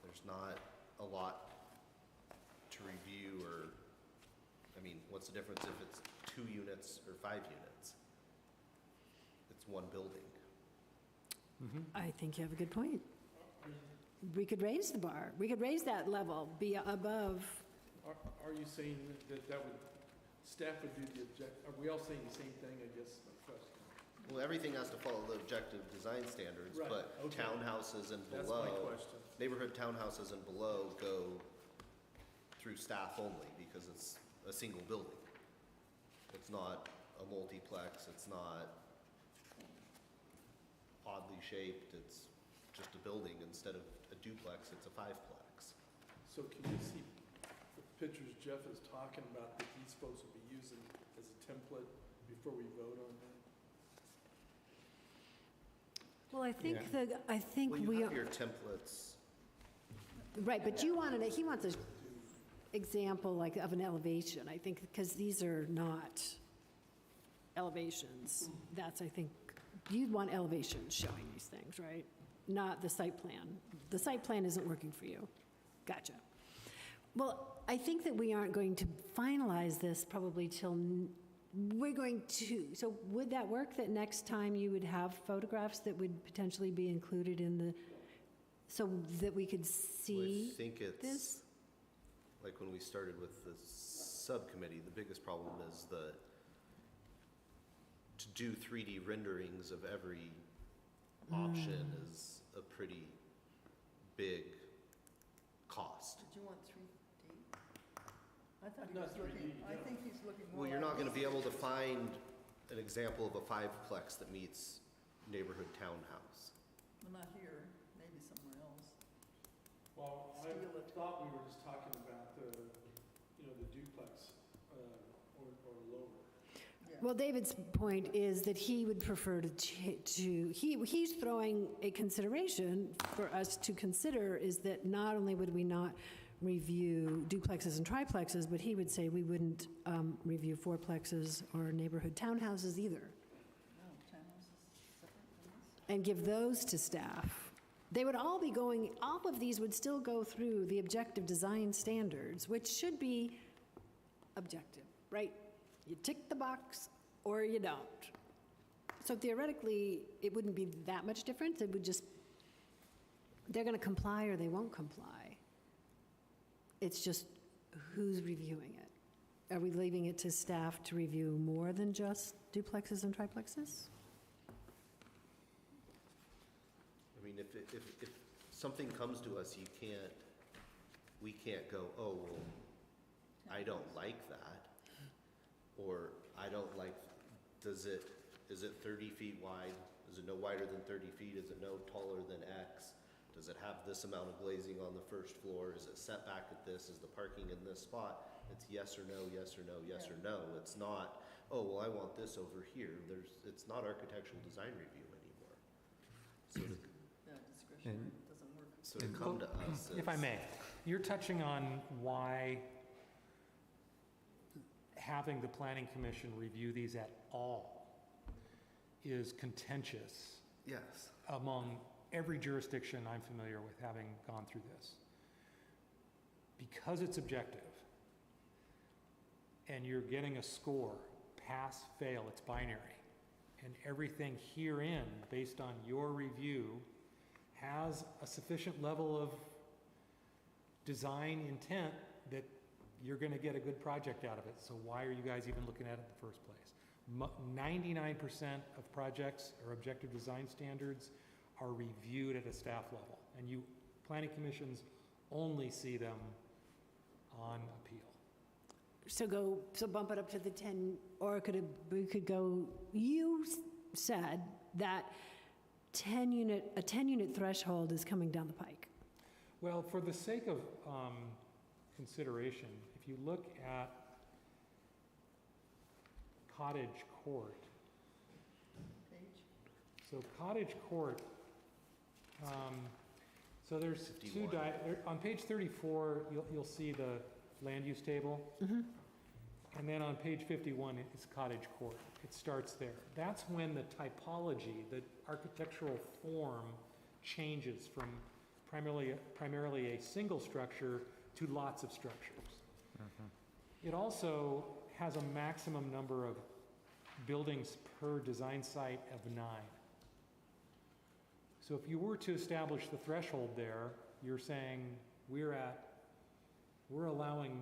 There's not a lot to review, or, what's the difference if it's 2 units or 5 units? It's one building. I think you have a good point. We could raise the bar. We could raise that level, be above. Are you saying that staff would do the are we all saying the same thing, I guess, my question? Well, everything has to follow the objective design standards, Right, but okay. townhouses and That's below, my question. neighborhood townhouses and below go through staff only because it's a single building. It's not a multiplex, it's not oddly shaped, it's just a building. Instead of a duplex, it's a 5-plex. So can you see the pictures Jeff is talking about that these folks will be using as a template before we vote on that? Well, I think Well, you we have your templates. right, but he wants an example like of an elevation, I think, because these are not elevations. That's, I think, you'd want elevations showing these things, right? Not the site plan. The site plan isn't working for you. Gotcha. Well, I think that we aren't going to finalize this probably till we're going to. So would that work, that next time you would have photographs that would potentially be included in the, so that we could see I think it's, this? like when we started with the subcommittee, the biggest problem is to do 3D renderings of every option is a pretty big cost. Did you want 3D? I thought he Not was looking, 3D, I no. think he's looking more Well, you're like not gonna be this. able to find an example of a 5-plex that meets neighborhood townhouse. Well, not here, maybe somewhere else. Well, I Steal it. thought we were just talking about the duplex or lower. Yeah. Well, David's point is that he would prefer he's throwing a consideration for us to consider is that not only would we not review duplexes and triplexes, but he would say we wouldn't review 4plexes or neighborhood townhouses either, Oh, townhouse is separate from this? and give those to staff. They would all be going, all of these would still go through the objective design standards, which should be objective, right? You tick the box or you don't. So theoretically, it wouldn't be that much difference. It would just, they're going to comply or they won't comply. It's just who's reviewing it. Are we leaving it to staff to review more than just duplexes and triplexes? I mean, if something comes to us, we can't go, oh, well, I don't like that. Or I don't like, is it 30 feet wide? Is it no wider than 30 feet? Is it no taller than X? Does it have this amount of glazing on the first floor? Is it set back at this? Is the parking in this spot? It's yes or no, yes or no, yes or no. It's not, oh, well, I want this over here. It's not architectural design review anymore. So to, Yeah, discretionary doesn't work. so to come to us If I as- may, you're touching on why having the planning commission review these at all is contentious Yes. among every jurisdiction I'm familiar with, having gone through this. Because it's objective, and you're getting a score, pass, fail, it's binary, and everything herein, based on your review, has a sufficient level of design intent that you're gonna get a good project out of it. So why are you guys even looking at it in the first place? 99% of projects or objective design standards are reviewed at a staff level, and you, planning commissions only see them on appeal. So bump it up to the 10, or we could go, you said that a 10-unit threshold is coming down the pike. Well, for the sake of consideration, if you look at Cottage Court, Page? so Cottage Court, so there's 51. on page 34, you'll see the land use table. And then on page 51 is Cottage Court. It starts there. That's when the typology, the architectural form changes from primarily a single structure to lots of structures. It also has a maximum number of buildings per design site of 9. So if you were to establish the threshold there, you're saying we're allowing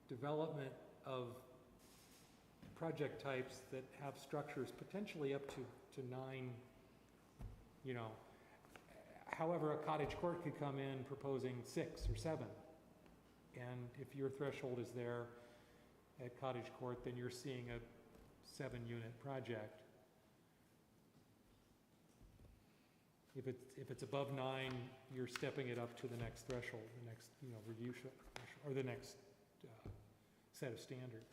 development of project types that have structures potentially up to 9, you know. However, a Cottage Court could come in proposing 6 or 7. And if your threshold is there at Cottage Court, then you're seeing a 7-unit project. If it's above 9, you're stepping it up to the next threshold, the next, review or the next set of standards.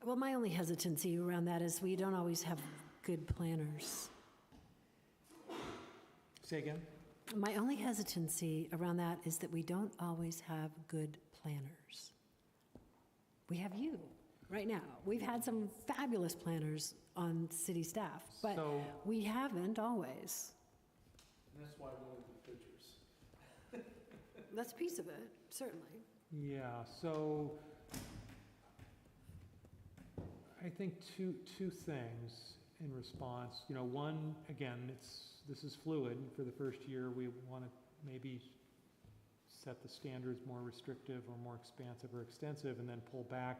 Well, my only hesitancy around that is we don't always have good planners. Say again? My only hesitancy around that is that we don't always have good planners. We have you right now. We've had some fabulous planners on city staff, but So- we haven't always. And that's why I wanted the pictures. That's a piece of it, certainly. Yeah, so I think two things in response. One, again, this is fluid. For the first year, we want to maybe set the standards more restrictive or more expansive or extensive, and then pull back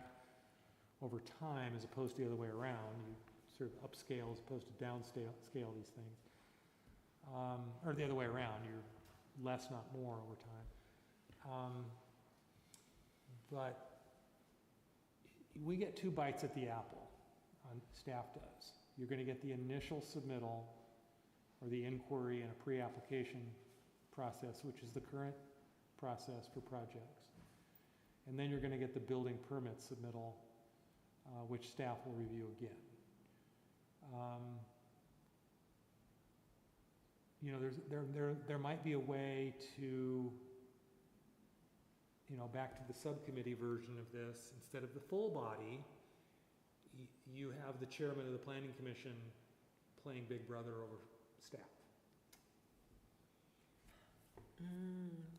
over time as opposed to the other way around. You sort of upscale as opposed to downscale these things. Or the other way around, you're less, not more over time. But we get 2 bites at the apple, staff does. You're going to get the initial submittal or the inquiry and a pre-application process, which is the current process for projects. And then you're going to get the building permit submittal, which staff will review again. There might be a way to, back to the subcommittee version of this, instead of the full body, you have the chairman of the planning commission playing big brother over staff.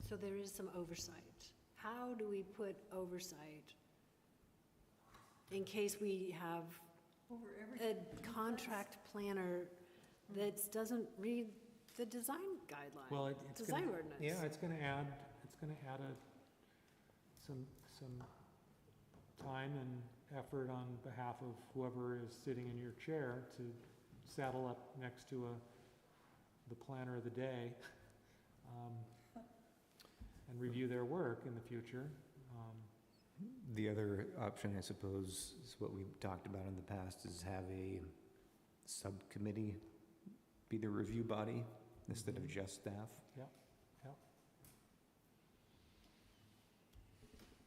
So there is some oversight. How do we put oversight in case we have Over a everything. contract planner that doesn't read the design guideline? Well, it's Design gonna, ordinance. yeah, it's going to add some time and effort on behalf of whoever is sitting in your chair to saddle up next to the planner of the day and review their work in the future. The other option, I suppose, is what we've talked about in the past, is have a subcommittee be the review body instead of just staff. Yep.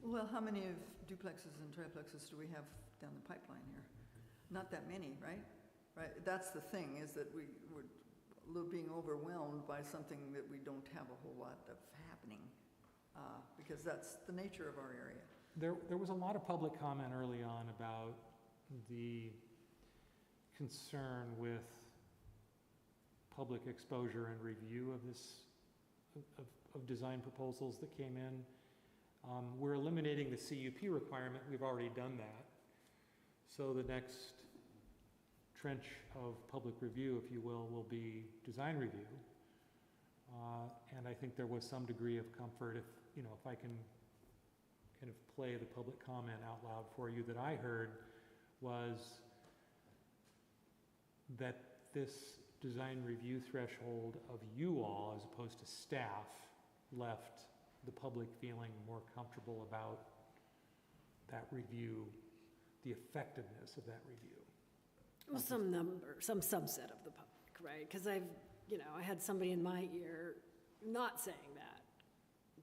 Well, how many of duplexes and triplexes do we have down the pipeline here? Not that many, right? right? That's the thing, is that we're being overwhelmed by something that we don't have a whole lot of happening, because that's the nature of our area. There was a lot of public comment early on about the concern with public exposure and review of this, of design proposals that came in. We're eliminating the CUP requirement. We've already done that. So the next trench of public review, if you will be design review. And I think there was some degree of comfort if I can kind of play the public comment out loud for you that I heard was that this design review threshold of you all, as opposed to staff, left the public feeling more comfortable about that review, the effectiveness of that review. Well, some subset of the public, right? Because I had somebody in my ear not saying that,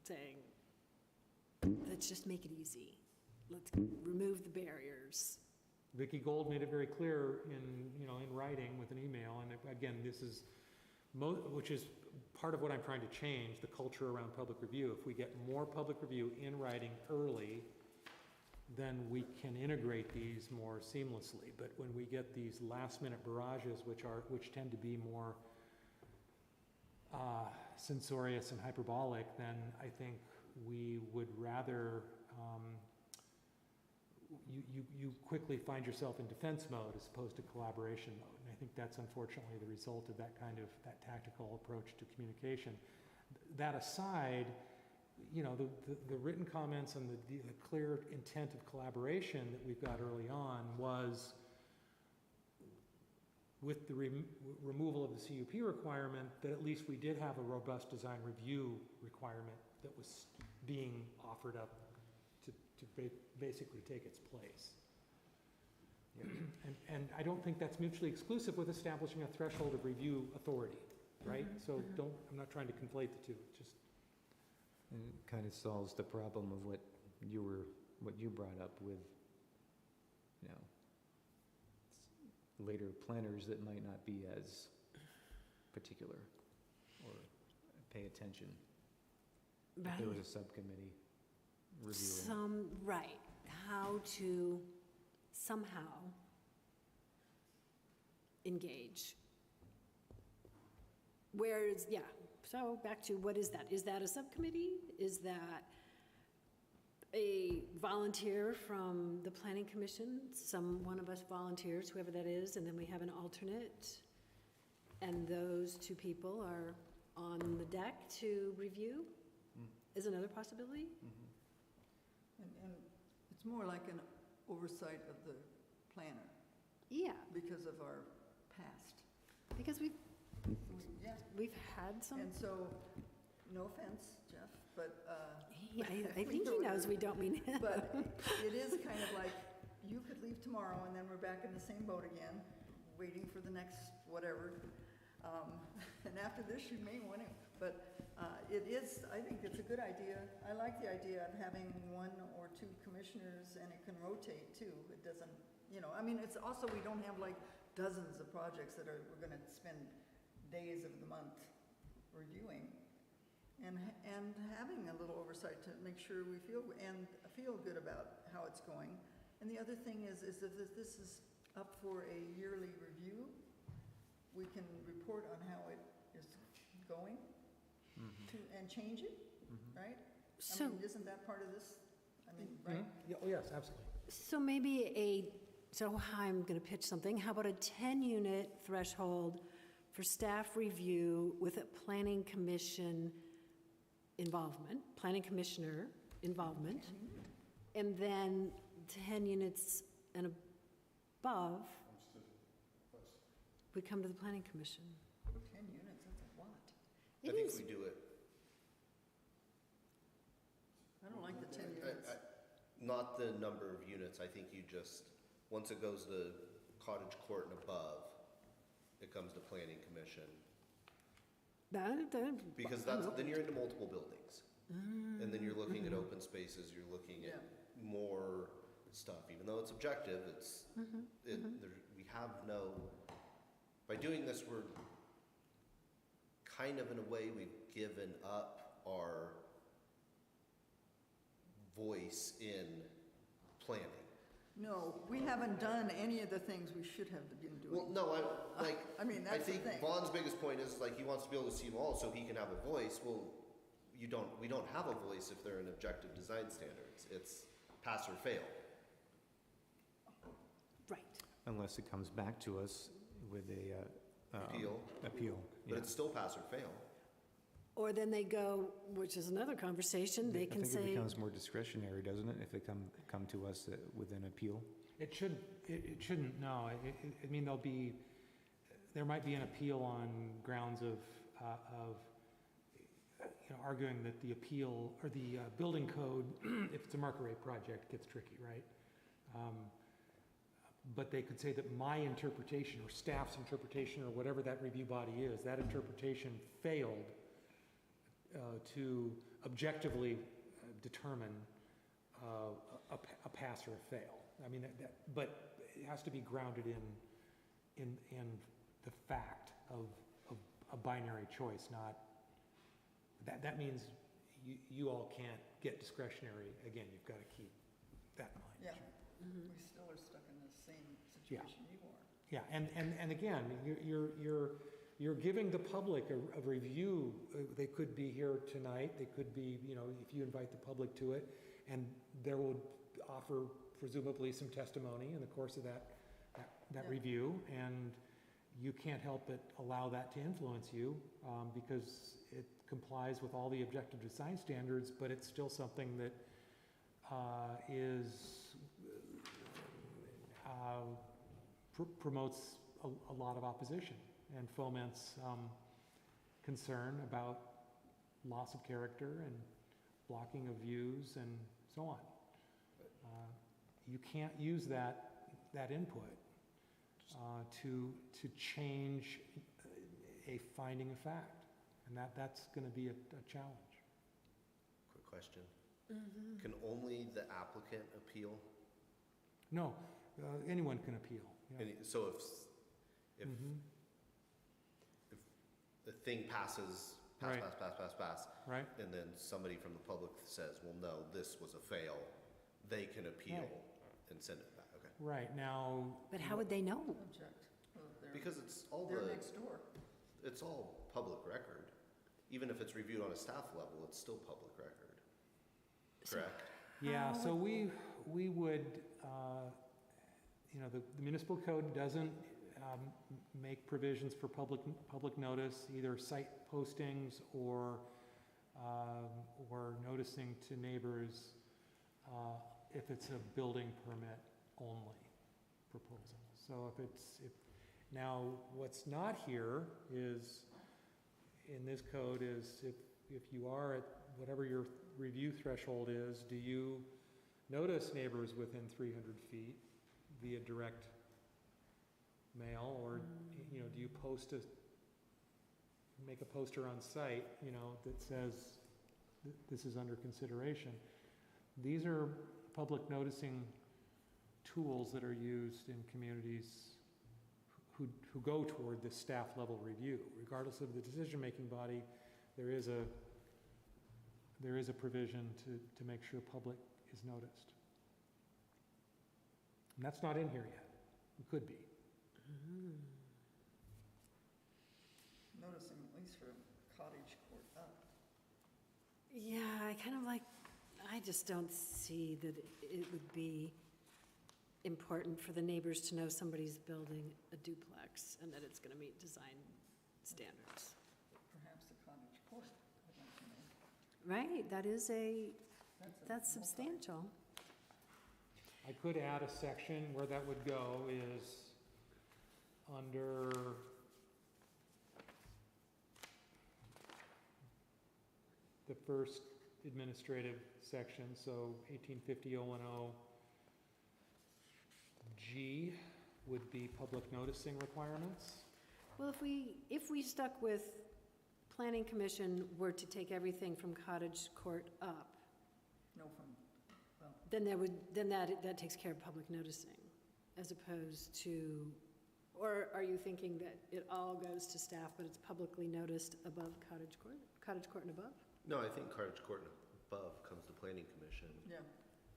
saying, let's just make it easy. Let's remove the barriers. Vicki Gold made it very clear in writing with an email, and again, this is, which is part of what I'm trying to change, the culture around public review. If we get more public review in writing early, then we can integrate these more seamlessly. But when we get these last-minute barrages, which tend to be more censorious and hyperbolic, then I think we would rather you quickly find yourself in defense mode as opposed to collaboration mode. And I think that's unfortunately the result of that tactical approach to communication. That aside, the written comments and the clear intent of collaboration that we've got early on was with the removal of the CUP requirement, that at least we did have a robust design review requirement that was being offered up to basically take its place. Yeah. And I don't think that's mutually exclusive with establishing a threshold of review authority, right? So I'm not trying to conflate the two, it's just. And it kind of solves the problem of what you brought up with, later planners that might not be as particular or pay attention. If there was a subcommittee reviewing. Right. How to somehow engage. So back to, what is that? Is that a subcommittee? Is that a volunteer from the Planning Commission? One of us volunteers, whoever that is, and then we have an alternate, and those two people are on the deck to review? Is another possibility? And it's more like an oversight of the planner Yeah, because of our past. because Yeah. we've had some. And so, no offense, Jeff, but, I think he knows we don't mean it. but it is kind of like, you could leave tomorrow and then we're back in the same boat again, waiting for the next whatever. And after this, you may want to, but I think it's a good idea. I like the idea of having one or two commissioners, and it can rotate too. It doesn't, it's also, we don't have like dozens of projects that we're gonna spend days of the month reviewing. And having a little oversight to make sure we feel good about how it's going. And the other thing is that if this is up for a yearly review, we can report on how it is going and change it, right? So, Isn't that part of this? Right? Yeah, oh yes, absolutely. so maybe I'm going to pitch something. How about a 10-unit threshold for staff review with a planning commissioner involvement, and then 10 units and above, we come to the planning commission. 10 units, that's a lot. I think we do it. I don't like the 10 units. Not the number of units, I think you just, once it goes to cottage court and above, it comes to planning commission. Because then you're into multiple buildings. And then you're looking at open spaces, you're looking at more stuff. Even though it's objective, we have no By doing this, we're kind of, in a way, we've given up our voice in planning. No, we haven't done any of the things we should have been Well, doing. no, I mean, I that's the think thing. Vaughn's biggest point is, like, he wants to be able to see them all so he can have a voice. Well, we don't have a voice if they're in objective design standards. It's pass or fail. Right. Unless it comes back to us with a Appeal. appeal. But Yeah. it's still pass or fail. Or then they go, which is another conversation, they can I think it say, becomes more discretionary, doesn't it, if they come to us with an appeal? It shouldn't, no. I mean, there might be an appeal on grounds of arguing that the appeal, or the building code, if it's a market rate project, gets tricky, right? But they could say that my interpretation, or staff's interpretation, or whatever that review body is, that interpretation failed to objectively determine a pass or a fail. I mean, but it has to be grounded in the fact of a binary choice, not, that means you all can't get discretionary. Again, you've got to keep that in mind. Yeah, Mhm. we still are stuck in the same situation you are. Yeah, and again, you're giving the public a review. They could be here tonight, they could be, if you invite the public to it, and there will offer presumably some testimony in the course of that Yeah. review, and you can't help but allow that to influence you, because it complies with all the objective design standards, but it's still something that promotes a lot of opposition and foments concern about loss of character and blocking of views and so on. You can't use that input to change a finding of fact, and that's going to be a challenge. Quick question. Can only the applicant appeal? No, anyone can appeal. Yeah. So if Mhm. if the thing passes, Right. pass, Right? and then somebody from the public says, well, no, this was a fail, they can appeal Right. and send it back, okay? Right, now. but how would they know? Object. Well, Because it's all they're next door. it's all public record. Even if it's reviewed on a staff level, it's still public record, So- correct? Yeah, How so we would, the municipal code doesn't make provisions for public notice, either site postings or noticing to neighbors if it's a building permit only proposal. So now what's not here is, in this code, is if you are at whatever your review threshold is, do you notice neighbors within 300 feet via direct mail, or, do you make a poster on site, that says this is under consideration? These are public noticing tools that are used in communities who go toward this staff level review. Regardless of the decision-making body, there is a provision to make sure public is noticed. And that's not in here yet. It could be. Noticing, at least for cottage court up. Yeah, I just don't see that it would be important for the neighbors to know somebody's building a duplex and that it's going to meet design standards. Perhaps the cottage court, I'd like to know. Right, that's That's a substantial. I could add a section where that would go is under the first administrative section, so 1850-010 G would be public noticing requirements. Well, if we stuck with planning commission were to take everything from cottage court up, No, from, well, then that takes care of public noticing, as opposed to Or are you thinking that it all goes to staff, but it's publicly noticed above cottage court and above? No, I think cottage court and above comes to planning commission. Yeah.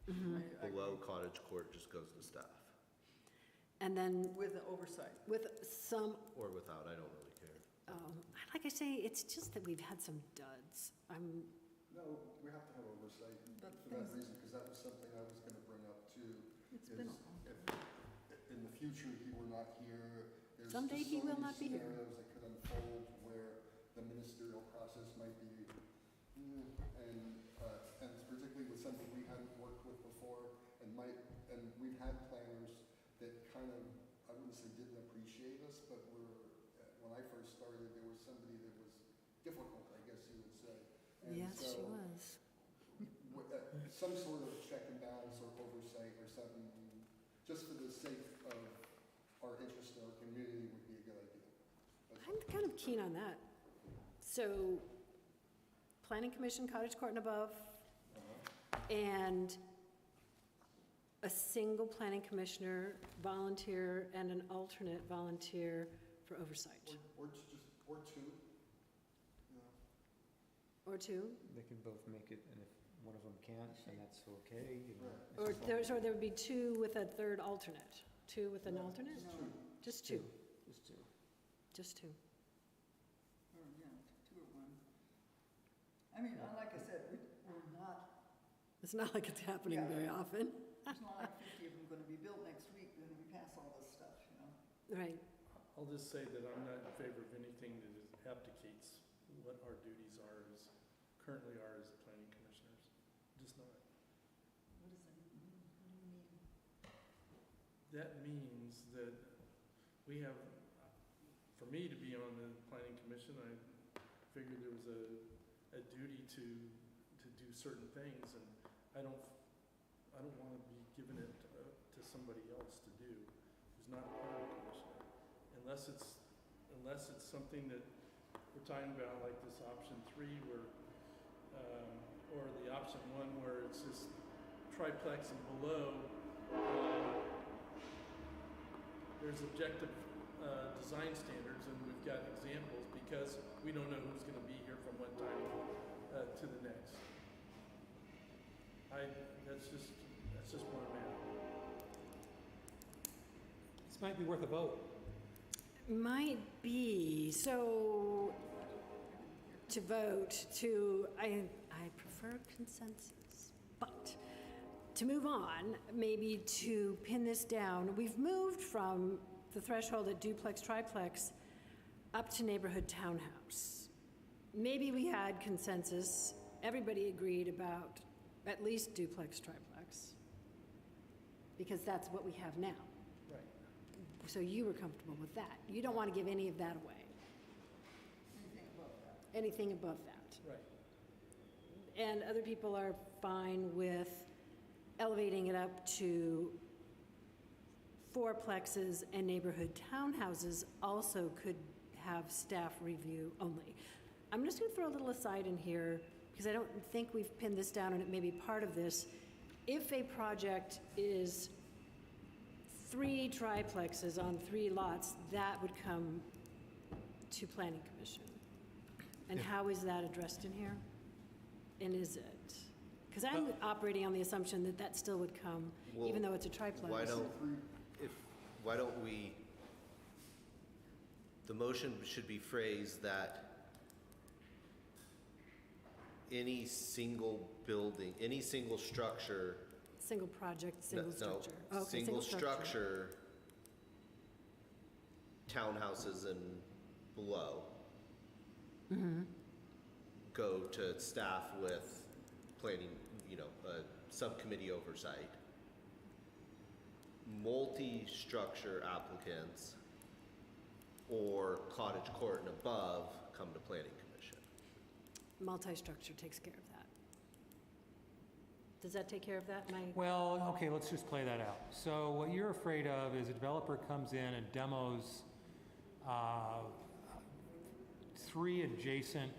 Mm-hmm. I Below agree. cottage court just goes to staff, And then With the oversight. with some, or without, I don't really care. like I say, it's just that we've had some duds. No, we have to have oversight But for that things- reason, because that was something I was gonna bring up too. It's is been, if in the future he were not here, there's Someday just he so will many not be here. scenarios that could unfold where the ministerial process might be, and particularly with something we hadn't worked with before, and we've had planners that kind of, I wouldn't say didn't appreciate us, but when I first started, there was somebody that was difficult, I guess you would say. And yes, she so, was. some sort of check and balance or oversight or something, just for the sake of our interest in our community would be a good idea. I'm kind of keen on that. So, planning commission, cottage court and above, and a single planning commissioner, volunteer, and an alternate volunteer for oversight. Or two. Yeah. Or two? They can both make it, and if one of them can't, then that's okay. you know, Right. it's Or just there would be two with a third alternate. Two with an No, alternate? no, Just two, Just two. just two. or, yeah, 2 or 1. I mean, like I said, we're not, It's not like it's happening Yeah. very often. there's not like 50 of them gonna be built next week when we pass all this stuff, you know? Right. I'll just say that I'm not in favor of anything that abdicates what our duties currently are as planning commissioners. Just not. What does that mean? What do you mean? That means that we have, for me to be on the planning commission, I figured there was a duty to do certain things, and I don't want to be giving it to somebody else to do who's not a planning commissioner, unless it's something that we're talking about, like this option 3, where or the option 1 where it's just triplex and below. There's objective design standards, and we've got examples because we don't know who's going to be here from one time to the next. That's just where I'm at. This might be worth a vote. Might be. So, to vote to, I prefer consensus, but to move on, maybe to pin this down, we've moved from the threshold at duplex, triplex, up to neighborhood townhouse. Maybe we had consensus, everybody agreed about at least duplex, triplex, because that's what we have now. Right. So you were comfortable with that. You don't want to give any of that away, Anything above that? anything above that. Right. And other people are fine with elevating it up to fourplexes, and neighborhood townhouses also could have staff review only. I'm just going to throw a little aside in here, because I don't think we've pinned this down, and it may be part of this. If a project is 3 triplexes on 3 lots, that would come to Planning Commission. And how is that addressed in here? And is it? Because I'm operating on the assumption that that still would come, Well, even though it's a triplex. Why don't we, the motion should be phrased that any single building, any single structure. Single project, single No, structure. Oh, okay, single structure, townhouses and below, go to staff with planning, subcommittee oversight. Multi-structure applicants or cottage court and above come to planning commission. Multi-structure takes care of that. Does that take care of that? Well, okay, let's just play that out. So what you're afraid of is a developer comes in and demos 3 adjacent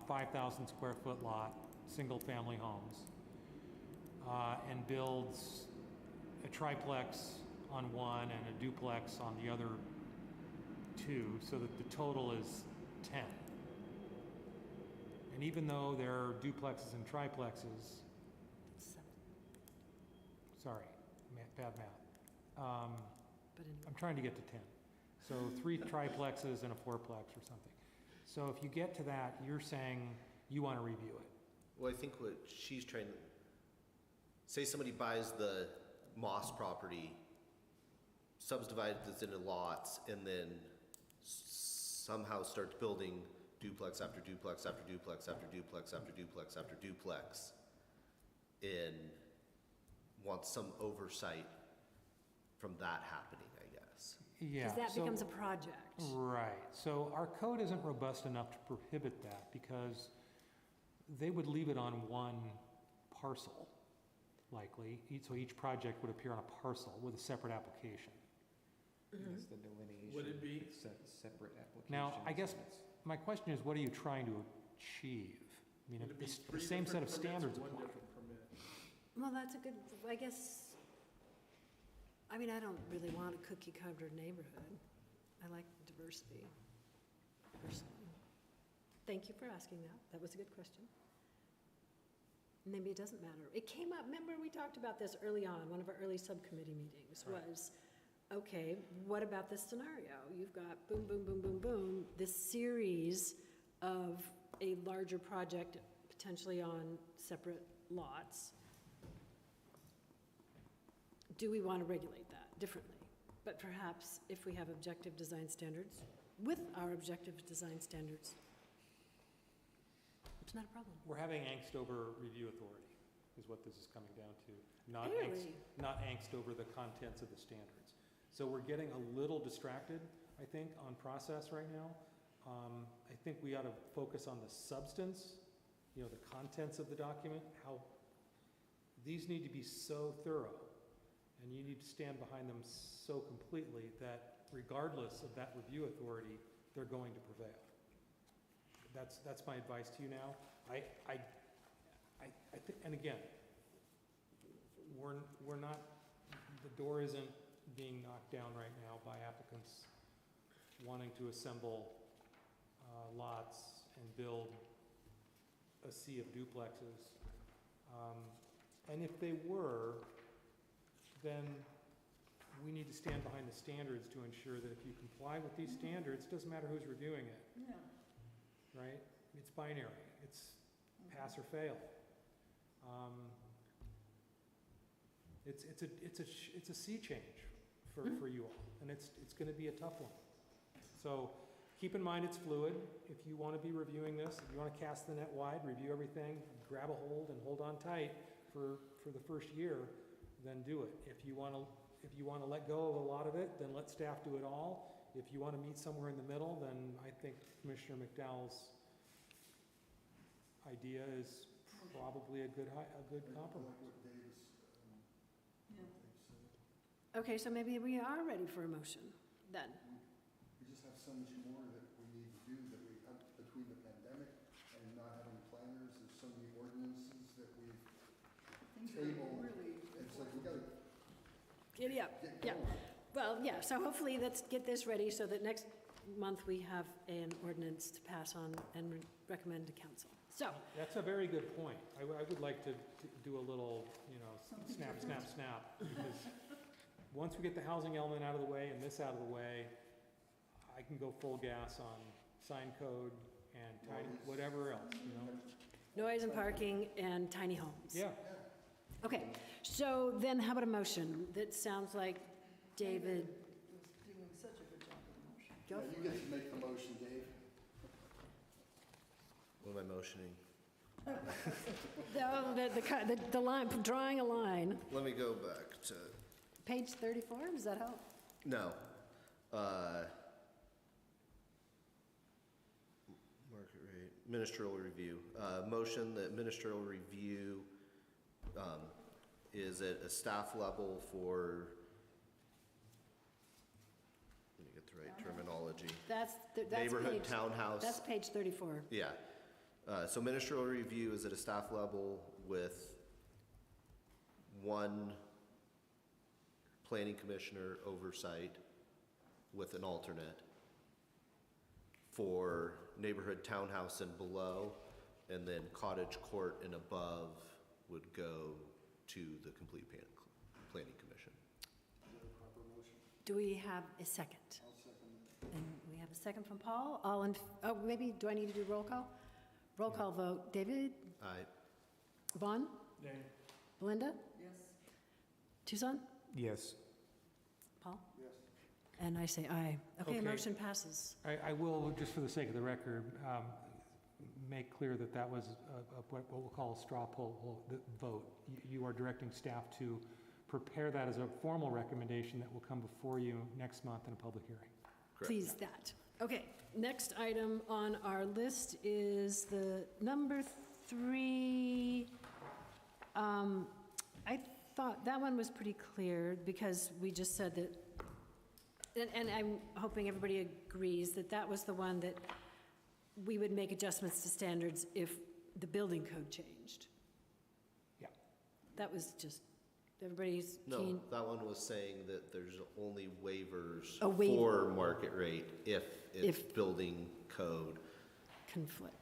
5,000 square foot lot, single-family homes, and builds a triplex on one and a duplex on the other 2, so that the total is 10. And even though there are duplexes and triplexes, sorry, bad math. But anyway. I'm trying to get to 10. So 3 triplexes and a 4-plex or something. So if you get to that, you're saying you want to review it. Well, I think what she's trying to, say somebody buys the Moss property, subdivides it into lots, and then somehow starts building duplex after duplex after duplex after duplex after duplex after duplex, and wants some oversight from that happening, I guess. Yeah. Because that so- becomes a project. Right. So our code isn't robust enough to prohibit that because they would leave it on one parcel, likely. So each project would appear on a parcel with a separate application. That's the delineation. Would it be? Separate applications. Now, I guess and it's- my question is, what are you trying to achieve? I mean, Would it be the 3 same set of different permits standards or 1 apply. different permit? Well, that's a good, I guess, I mean, I don't really want a cookie-cutter neighborhood. I like diversity, personally. Thank you for asking that. That was a good question. Maybe it doesn't matter. It came up, remember we talked about this early on, one of our early subcommittee meetings Right. was, okay, what about this scenario? You've got boom, boom, boom, boom, boom, this series of a larger project potentially on separate lots. Do we want to regulate that differently? But perhaps if we have objective design standards, with our objective design standards, it's not a problem. We're having angst over review authority, is what this is coming down to. Not Really? not angst over the contents of the standards. So we're getting a little distracted, I think, on process right now. I think we ought to focus on the substance, the contents of the document, how these need to be so thorough, and you need to stand behind them so completely that regardless of that review authority, they're going to prevail. That's my advice to you now. I think, and again, we're not, the door isn't being knocked down right now by applicants wanting to assemble lots and build a sea of duplexes. And if they were, then we need to stand behind the standards to ensure that if you comply with these standards, it doesn't matter who's reviewing it, Yeah. right? It's binary. It's pass or fail. It's a sea change for you all, and it's going to be a tough one. So keep in mind it's fluid. If you want to be reviewing this, if you want to cast the net wide, review everything, grab a hold and hold on tight for the first year, then do it. If you want to let go of a lot of it, then let staff do it all. If you want to meet somewhere in the middle, then I think Commissioner McDowell's idea is probably a good compromise. Yeah. Okay, so maybe we are ready for a motion, then. We just have so much more that we need to do that between the pandemic and not having planners, there's so many ordinances that we've Things are tabled. really It's like we gotta Giddy up, get yeah. going. Well, yeah, so hopefully let's get this ready so that next month we have an ordinance to pass on and recommend to council. So, That's a very good point. I would like to do a little, Something snap, different. snap, snap, because once we get the housing element out of the way and this out of the way, I can go full gas on sign code and whatever else, noise and parking and tiny homes. Yeah, Okay, so then how about a motion that sounds like David, was doing such a good job with the motion. go Yeah, you get to make the motion, Dave. What am I motioning? the line, drawing a line. Let me go back to, Page 34, does that help? no. Market rate, ministerial review. Motion that ministerial review is at a staff level for, let me get the right terminology. That's Neighborhood page, townhouse. that's page 34. Yeah. So ministerial review is at a staff level with one planning commissioner oversight with an alternate. for neighborhood townhouse and below, and then cottage court and above would go to the complete planning commission. Do we have a second? I'll second. And we have a second from Paul. All in, oh, maybe, do I need to do roll call? Roll call vote. David? Aye. Vaughn? Nay. Belinda? Yes. Tucson? Yes. Paul? Yes. And I say aye. Okay, Okay. motion passes. I will, just for the sake of the record, make clear that that was what we'll call a straw poll vote. You are directing staff to prepare that as a formal recommendation that will come before you next month in a public hearing. Correct. Please that. Okay, next item on our list is the number 3. I thought that one was pretty clear because we just said that, and I'm hoping everybody agrees that that was the one that we would make adjustments to standards if the building code changed. Yeah. That was just, everybody's No, keen. that one was saying that there's only waivers A waiver. for market rate if it's If- building code, Conflict,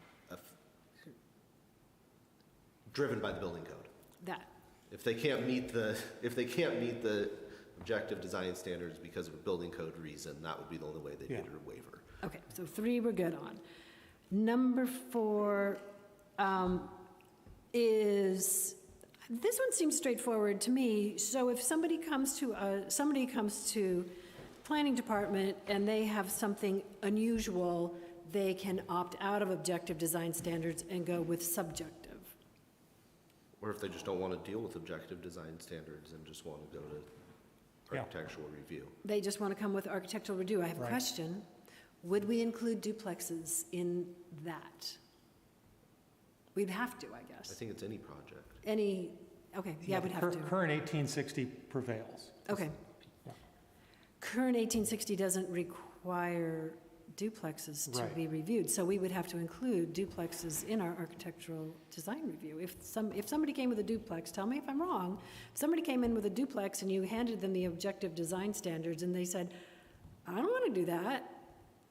driven by the building code. that. If they can't meet the objective design standards because of a building code reason, that would be the only way they'd Yeah. get a waiver. Okay, so 3 we're good on. Number 4 is, this one seems straightforward to me. So if somebody comes to planning department and they have something unusual, they can opt out of objective design standards and go with subjective. Or if they just don't want to deal with objective design standards and just want to go to Yeah. architectural review. They just want to come with architectural review. I have a Right. question. Would we include duplexes in that? We'd have to, I I guess. think it's any project. Okay, yeah, we'd have to. Current 1860 prevails. Okay. Yeah. Current 1860 doesn't require duplexes to Right. be reviewed, so we would have to include duplexes in our architectural design review. If somebody came with a duplex, tell me if I'm wrong, if somebody came in with a duplex and you handed them the objective design standards and they said, I don't want to do that,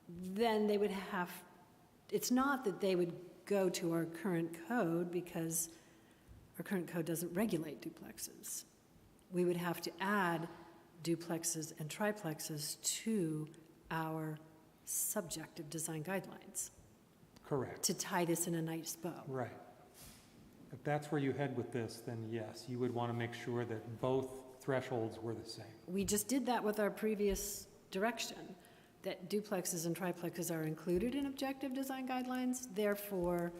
then they would have, it's not that they would go to our current code because our current code doesn't regulate duplexes. We would have to add duplexes and triplexes to our subjective design guidelines Correct. to tie this in a nice bow. Right. If that's where you head with this, then yes, you would want to make sure that both thresholds were the same. We just did that with our previous direction, that duplexes and triplexes are included in objective design guidelines, therefore,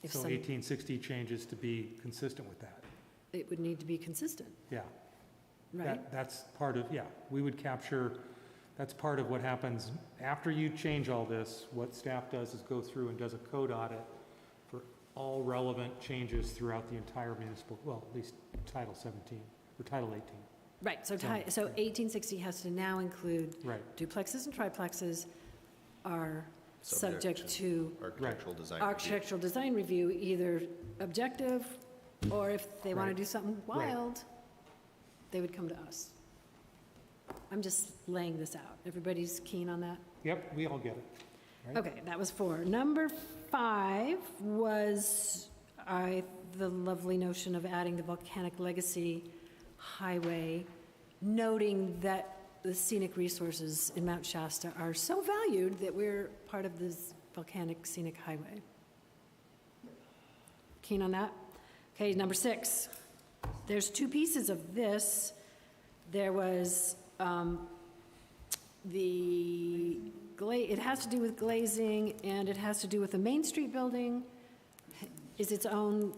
if So some, 1860 changes to be consistent with that. it would need to be consistent, Yeah. right? That's part of, yeah, we would capture, that's part of what happens after you change all this. What staff does is go through and does a code audit for all relevant changes throughout the entire municipal, well, at least Title 17, or Title 18. Right, so 1860 has to now include Right, duplexes and triplexes are Subject subject to Architectural design review. architectural design review, either objective, or if they want to Right. do something Right. wild, they would come to us. I'm just laying this out. Everybody's keen on that? yep, we all get it. Right. Okay, that was 4. Number 5 was the lovely notion of adding the volcanic legacy highway, noting that the scenic resources in Mount Shasta are so valued that we're part of this volcanic scenic highway. Keen on that? Okay, number 6. There's 2 pieces of this. There was it has to do with glazing, and it has to do with the Main Street building, is its own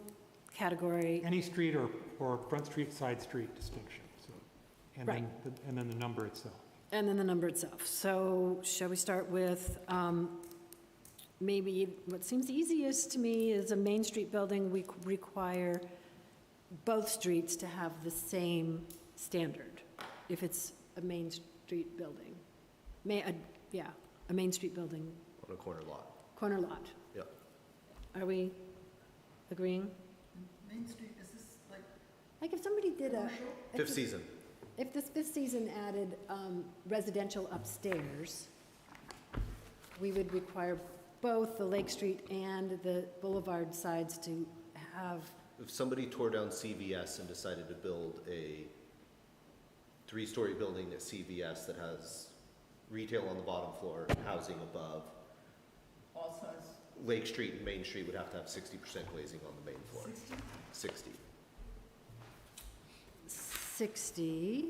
category. Any street or front street, side street distinction, so. And Right. then the number itself. And then the number itself. So shall we start with, maybe what seems easiest to me is a Main Street building, we require both streets to have the same standard, if it's a Main Street building. A Main Street building, On a corner lot. corner lot. Yep. Are we agreeing? Main Street, is this like Like if somebody did a. Fifth season. If this fifth season added residential upstairs, we would require both the Lake Street and the Boulevard sides to have, If somebody tore down CVS and decided to build a 3-story building at CVS that has retail on the bottom floor, housing above, All sides. Lake Street and Main Street would have to have 60% glazing on the main floor. 60. 60,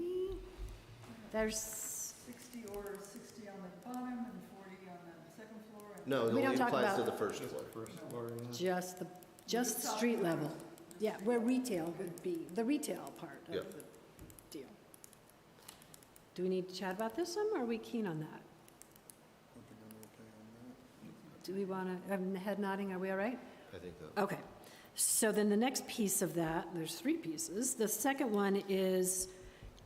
there's, 60 or 60 on the bottom and 40 on the second floor. And No, it We only don't talk applies to about- the first floor. First floor, yeah. just the street level. Yeah, where retail would be, the retail part of Yep. the deal. Do we need to chat about this some, or are we keen on that? I think I'm okay on that. Do we want to, head nodding, are we all right? I think that. Okay, so then the next piece of that, there's 3 pieces. The second one is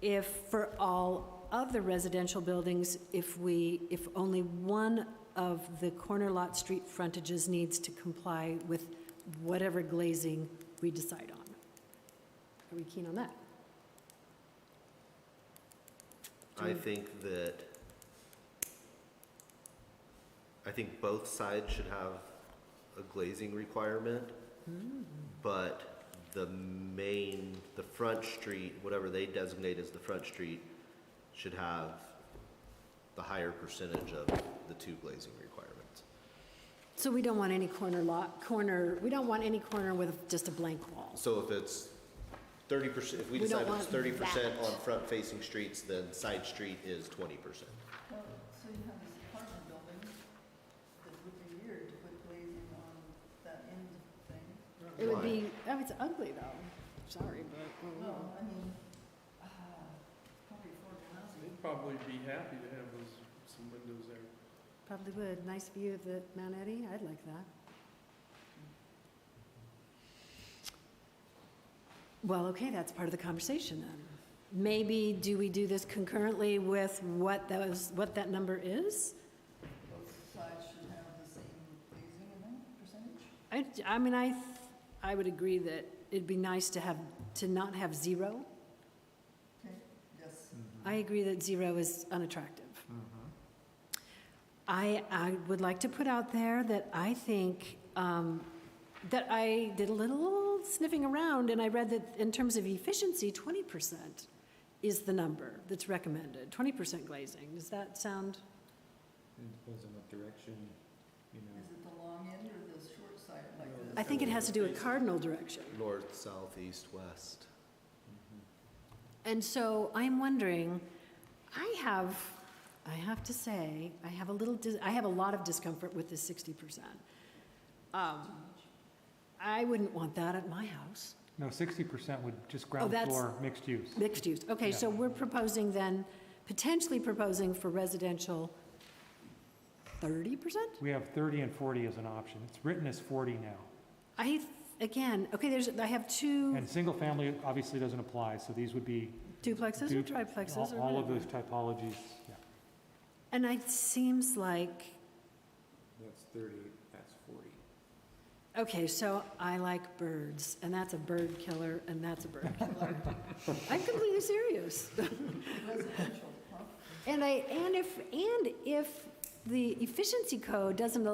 if for all other residential buildings, if only one of the corner lot street frontages needs to comply with whatever glazing we decide on. Are we keen on that? I think both sides should have a glazing requirement, but the front street, whatever they designate as the front street, should have the higher percentage of the 2 glazing requirements. So we don't want any we don't want any corner with just a blank wall. So if it's 30%, if we We don't decide it's want 30% that. on front-facing streets, then side street is 20%. Well, so you have this apartment building that would be weird to put glazing on that end thing. It would Why? be, it's ugly though, sorry, but, No, I mean, probably affordable housing. They'd probably be happy to have some windows there. probably would. Nice view of the Mount Eddy, I'd like that. Well, okay, that's part of the conversation then. Maybe do we do this concurrently with what that number is? Both sides should have the same glazing in them, percentage? I mean, I would agree that it'd be nice to not have 0. Okay, yes. I agree that 0 is unattractive. I would like to put out there that I think, that I did a little sniffing around, and I read that in terms of efficiency, 20% is the number that's recommended, 20% glazing. Does that sound? It depends on what direction, you know. Is it the long end or the short side like this? I think it has to do with cardinal direction. North, south, east, west. And so I'm wondering, I have to say, I have a lot of discomfort with this 60%. I wouldn't want that at my house. No, 60% would just ground that's- floor mixed use. Mixed use. Okay, Yeah. so we're proposing then, potentially proposing for residential 30%? We have 30 and 40 as an option. It's written as 40 now. I have 2 And single family obviously doesn't apply, so these would be duplexes or du- triplexes or all of whatever. those typologies, yeah. And it seems like, That's 30, that's 40. okay, so I like birds, and that's a bird killer, and that's a bird killer. I'm completely serious. Residential, huh? And if the efficiency code doesn't,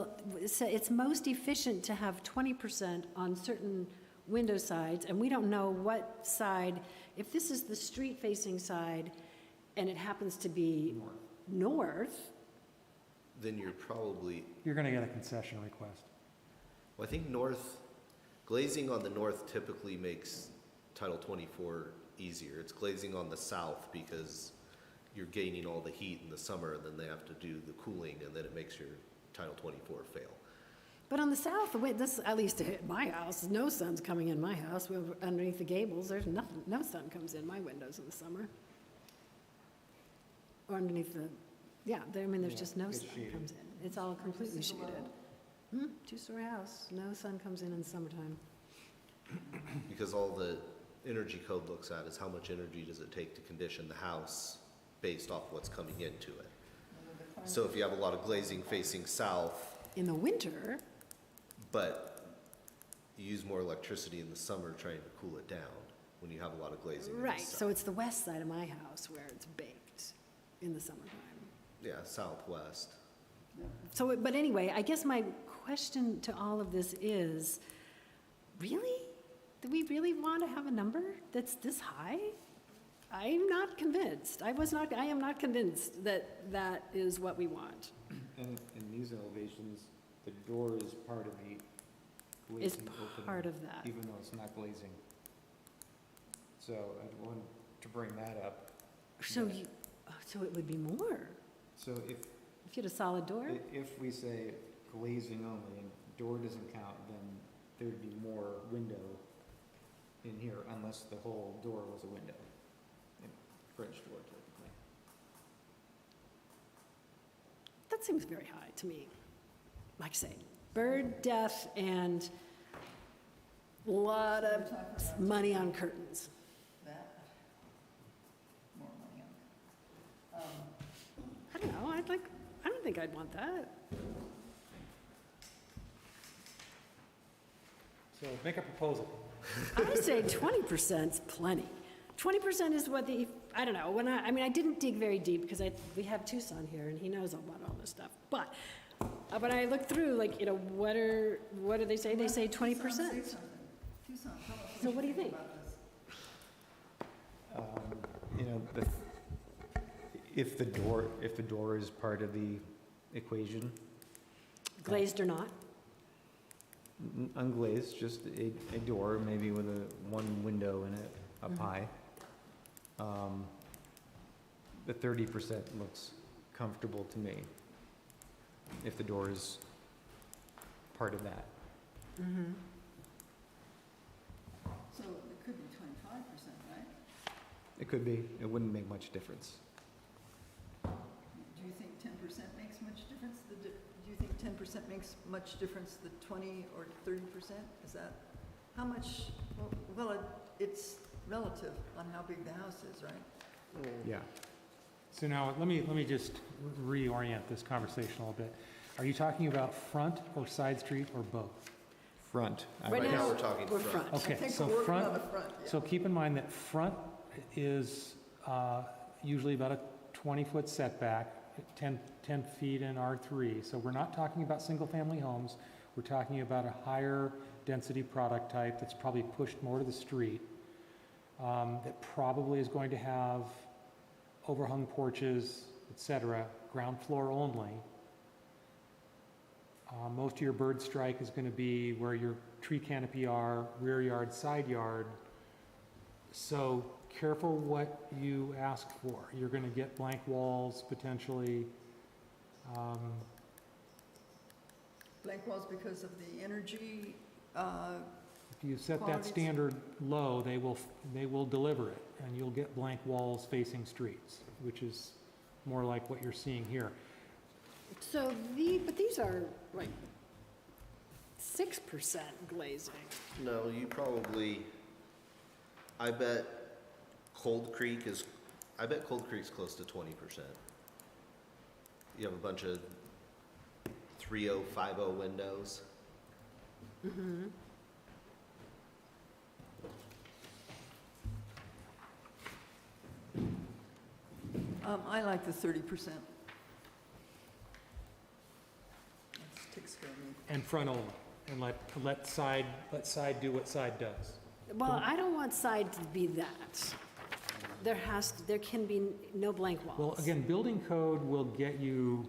say it's most efficient to have 20% on certain window sides, and we don't know what side, if this is the street-facing side, and it happens to be north, Then You're going to get a concession request. well, I think glazing on the north typically makes Title 24 easier. It's glazing on the south because you're gaining all the heat in the summer, and then they have to do the cooling, and then it makes your Title 24 fail. but on the south, the way this, at least at my house, no sun's coming in my house. We're underneath the gables, there's nothing, no sun comes in my windows in the summer. Or underneath the, there's Yeah, just no it's sun shaded. comes in. It's all completely shaded. 2-story house, no sun comes in summertime. Because all the energy code looks at is how much energy does it take to condition the house based off what's coming into it. So if you have a lot of glazing facing south, In the winter, but you use more electricity in the summer trying to cool it down when you have a lot of glazing in the right, south. so it's the west side of my house where it's baked in the summertime. Yeah, southwest. So, but anyway, I guess my question to all of this is, really? Do we really want to have a number that's this high? I'm not convinced. I am not convinced that that is what we want. And in these elevations, the door is part of the Is glazing opening. part of that. Even though it's not glazing. So I wanted to bring that up. So Yeah. so it would be more So if if you had a solid door? If we say glazing only and door doesn't count, then there'd be more window in here unless the whole door was a window. And French door typically. That seems very high to me. Like I say, bird, death, and a lot of money on curtains. That, more money on. I don't know, I don't think I'd want that. So make a proposal. I say 20%'s plenty. 20% is what I don't know, I mean, I didn't dig very deep because we have Tucson here and he knows about all this stuff. But when I look through, like, you know, what do they say? They say 20%. Tucson, say something. Tucson, tell us So what what do you think? about this. You know, if the door is part of the equation, Glazed or not? unglazed, just a door, maybe with one window in it up high. The 30% looks comfortable to me, if the door is part of that. Mm-hmm. So it could be 25%, right? It could be, it wouldn't make much difference. Do you think 10% makes much difference? Do you think 10% makes much difference, the 20 or 30%? Is that, how much, well, it's relative on how big the house is, right? Yeah. So now, let me just reorient this conversation a little bit. Are you talking about front or side street or both? Front. Right Right now, now, we're talking we're front. front. Okay, I think so we're working front, on the front, yeah. so keep in mind that front is usually about a 20-foot setback, 10 feet in R3. So we're not talking about single-family homes. We're talking about a higher density product type that's probably pushed more to the street, that probably is going to have overhung porches, et cetera, ground floor only. Most of your bird strike is going to be where your tree canopy are, rear yard, side yard. So careful what you ask for. You're going to get blank walls potentially. Blank walls because of the energy, If you set that Qualities. standard low, they will deliver it, and you'll get blank walls facing streets, which is more like what you're seeing here. So but these are like 6% glazing. No, you probably, I bet Cold Creek's close to 20%. You have a bunch of 3.0, 5.0 windows. Mm-hmm. I like the 30%. That takes care of me. And front only, and let side do what side does. Well, I don't want side to be that. There can be no blank walls. Well, again, building code will get you,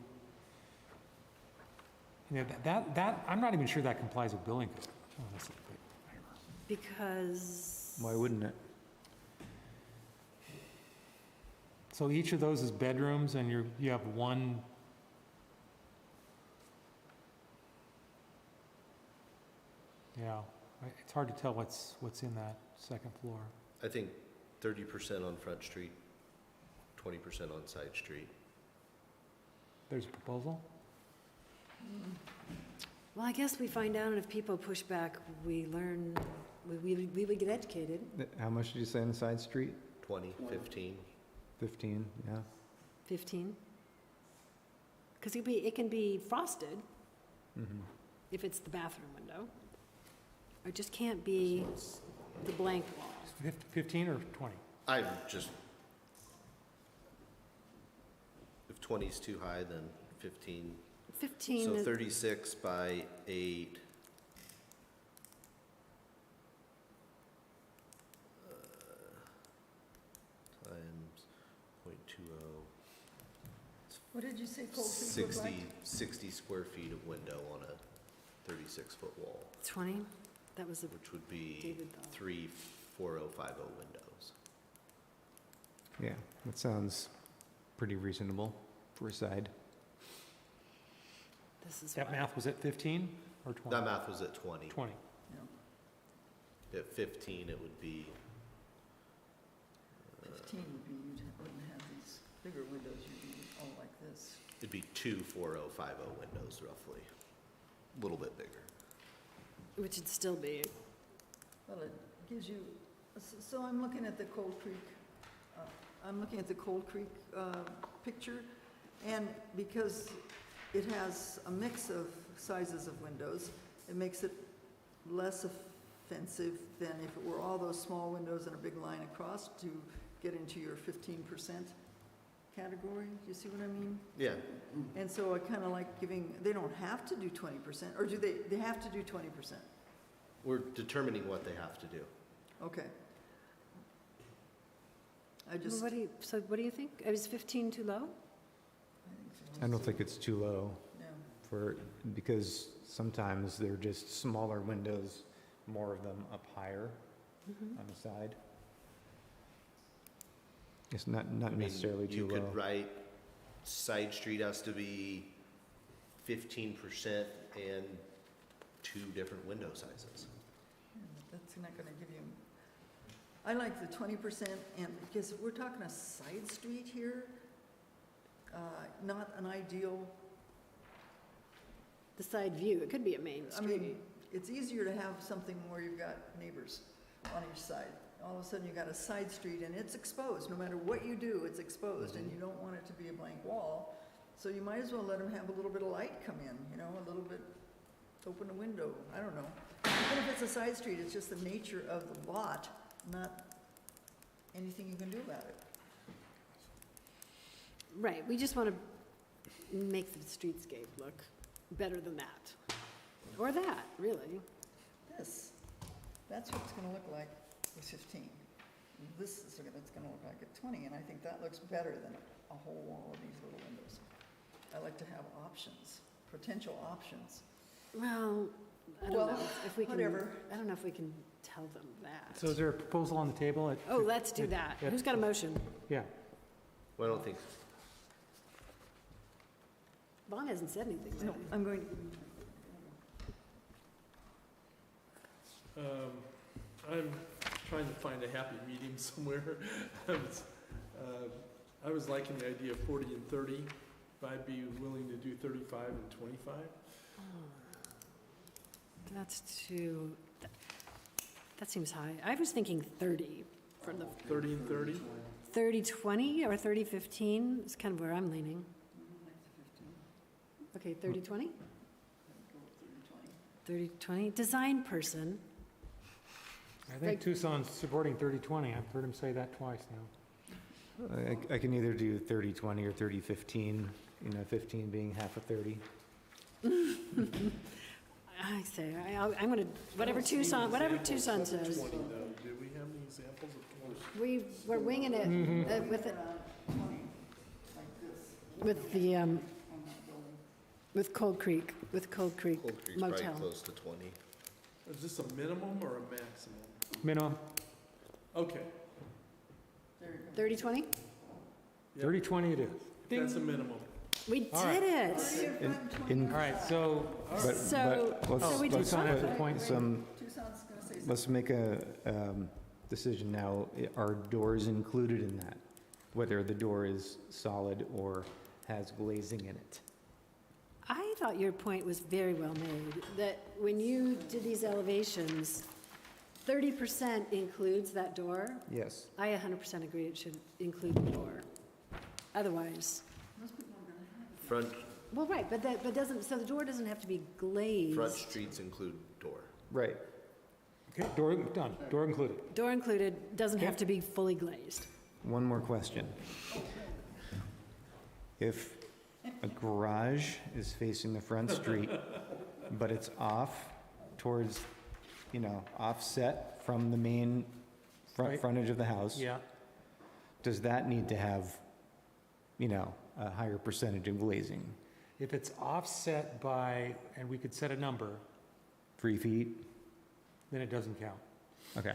that, I'm not even sure that complies with building code, honestly. Because. Why wouldn't it? So each of those is bedrooms, and you have one. Yeah, it's hard to tell what's in that second floor. I think 30% on Front Street, 20% on Side Street. There's a proposal? Well, I guess we find out, and if people push back, we learn, we would get educated. How much did you say on the side street? 20, 15. 15, yeah. 15? Because it can be frosted Mhm. if it's the bathroom window. It just can't be the blank wall. 15 or 20? I'm just, if 20 is too high, then 15. 15 So is, 36 by 8. Times .20. What did you say Cold Creek looked like? 60 square feet of window on a 36-foot wall, 20? That was a, which would be David thought. 3 4050 windows. Yeah, that sounds pretty reasonable for a side. this is That why. math was at 15 or 20? That math was at 20. 20. Yeah, At 15, it would be, 15 would be, wouldn't have these bigger windows, you'd be all like this. it'd be 2 4050 windows roughly. A little bit bigger. Which would still be, Well, it gives you, so I'm looking at the Cold Creek, picture, and because it has a mix of sizes of windows, it makes it less offensive than if it were all those small windows and a big line across to get into your 15% category. Do you see what I mean? Yeah, And so I kind of like giving, they don't have to do 20%, or do they have to do 20%? we're determining what they have to do. Okay. I well, just, so what do you think? Is 15 too low? I don't think it's too low yeah. for, because sometimes they're just smaller windows, more of them up higher on the side. It's not I mean, necessarily too You low. could write side street has to be 15% and 2 different window sizes. Yeah, but that's not gonna give you, I like the 20%, and because we're talking a side street here, not an ideal, The side view, it could be a main I street. mean, it's easier to have something where you've got neighbors on each side. All of a sudden, you got a side street, and it's exposed, no matter what you do, it's exposed, and you don't want it to be a blank wall. So you might as well let them have a little bit of light come in, a little bit, open a window, I don't know. Even if it's a side street, it's just the nature of the lot, not anything you can do about it. Right, we just want to make the streetscape look better than that. Or that, really. That's what it's gonna look like with 15. This is what it's gonna look like at 20, and I think that looks better than a whole wall of these little windows. I like to have options, potential options. Well, I don't Well, know if we can, whatever. I don't know if we can tell them that. So is there a proposal on the table? Oh, let's do that. Who's got a motion? Yeah. Well, I don't think, Vaughn hasn't said anything No, lately. I'm going to, I'm trying to find a happy medium somewhere. I was liking the idea of 40 and 30, but I'd be willing to do 35 and 25. That's too, that seems high. I was thinking 30 for the 30 and 30? 30-20 or 30-15 is kind of where I'm leaning. Okay, 30-20? 30-20. Design person. I think Tucson's supporting 30-20. I've heard him say that twice now. I can either do 30-20 or 30-15, 15 being half of 30. I say, I'm going to, whatever Tucson says. 20 though. Do we have any examples of 20? We're winging it with it, with the, with Cold Creek Cold Creek's probably Motel. close to 20. Is this a minimum or a maximum? Minimum, Okay. 30-20? Yep. 30-20 it is. That's a minimum. We All right. did it. In- All right, so, But So let's, we did Tucson has a something. point. Tucson's gonna say something. let's make a decision now. Are doors included in that? Whether the door is solid or has glazing in it? I thought your point was very well made, that when you did these elevations, 30% includes that door. Yes. I 100% agree it should include the door. Otherwise, Front well, right, but doesn't, so the door doesn't have to be glazed. Front streets include door. Right. okay, door, done, door included. Door included, doesn't have to be fully glazed. One more question. If a garage is facing the front street, but it's off towards, offset from the main Right. frontage of the house. Yeah, Does that need to have, a higher percentage of glazing? if it's offset by, and we could set a number, 3 feet? then it doesn't count. Okay.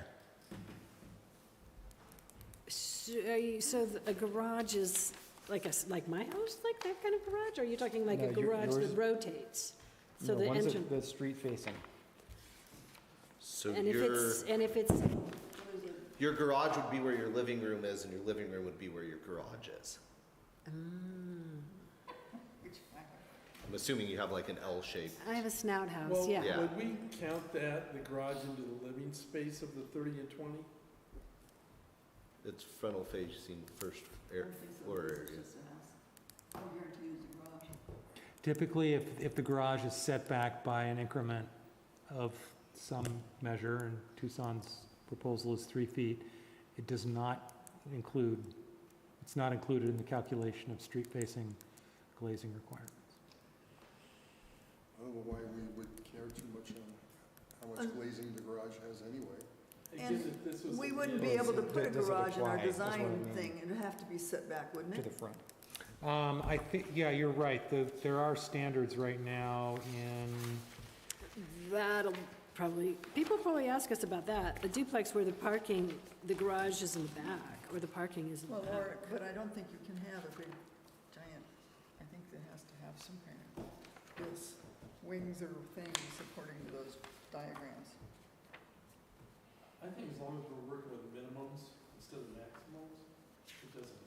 So a garage is like my house, like that kind of garage? Or are you talking like a No, garage yours- that rotates? So No, the one's entrance, the street facing. So and if it's, your garage would be where your living room is, and your living room would be where your garage is. I'm assuming you have like an L shape. I have a snout house, Well, yeah. Yeah. would we count that, the garage, into the living space of the 30 and 20? It's frontal facing first floor area. Typically, if the garage is set back by an increment of some measure, and Tucson's proposal is 3 feet, it does not include, it's not included in the calculation of street-facing glazing requirements. I don't know why we would care too much on how much glazing the garage has anyway. I And guess if this was we the wouldn't deal- be able to put a That doesn't garage in our apply, that's what I design mean. thing. It'd have to be set back, wouldn't To it? the front. I think, yeah, you're right, there are standards right now in, That'll probably, people probably ask us about that. The duplex where the parking, the garage is in the back, or the parking is in the Well, back. but I don't think you can have a big giant, I think it has to have some kind of this wings or things according to those diagrams. I think as long as we're working with minimums instead of maximums, it doesn't.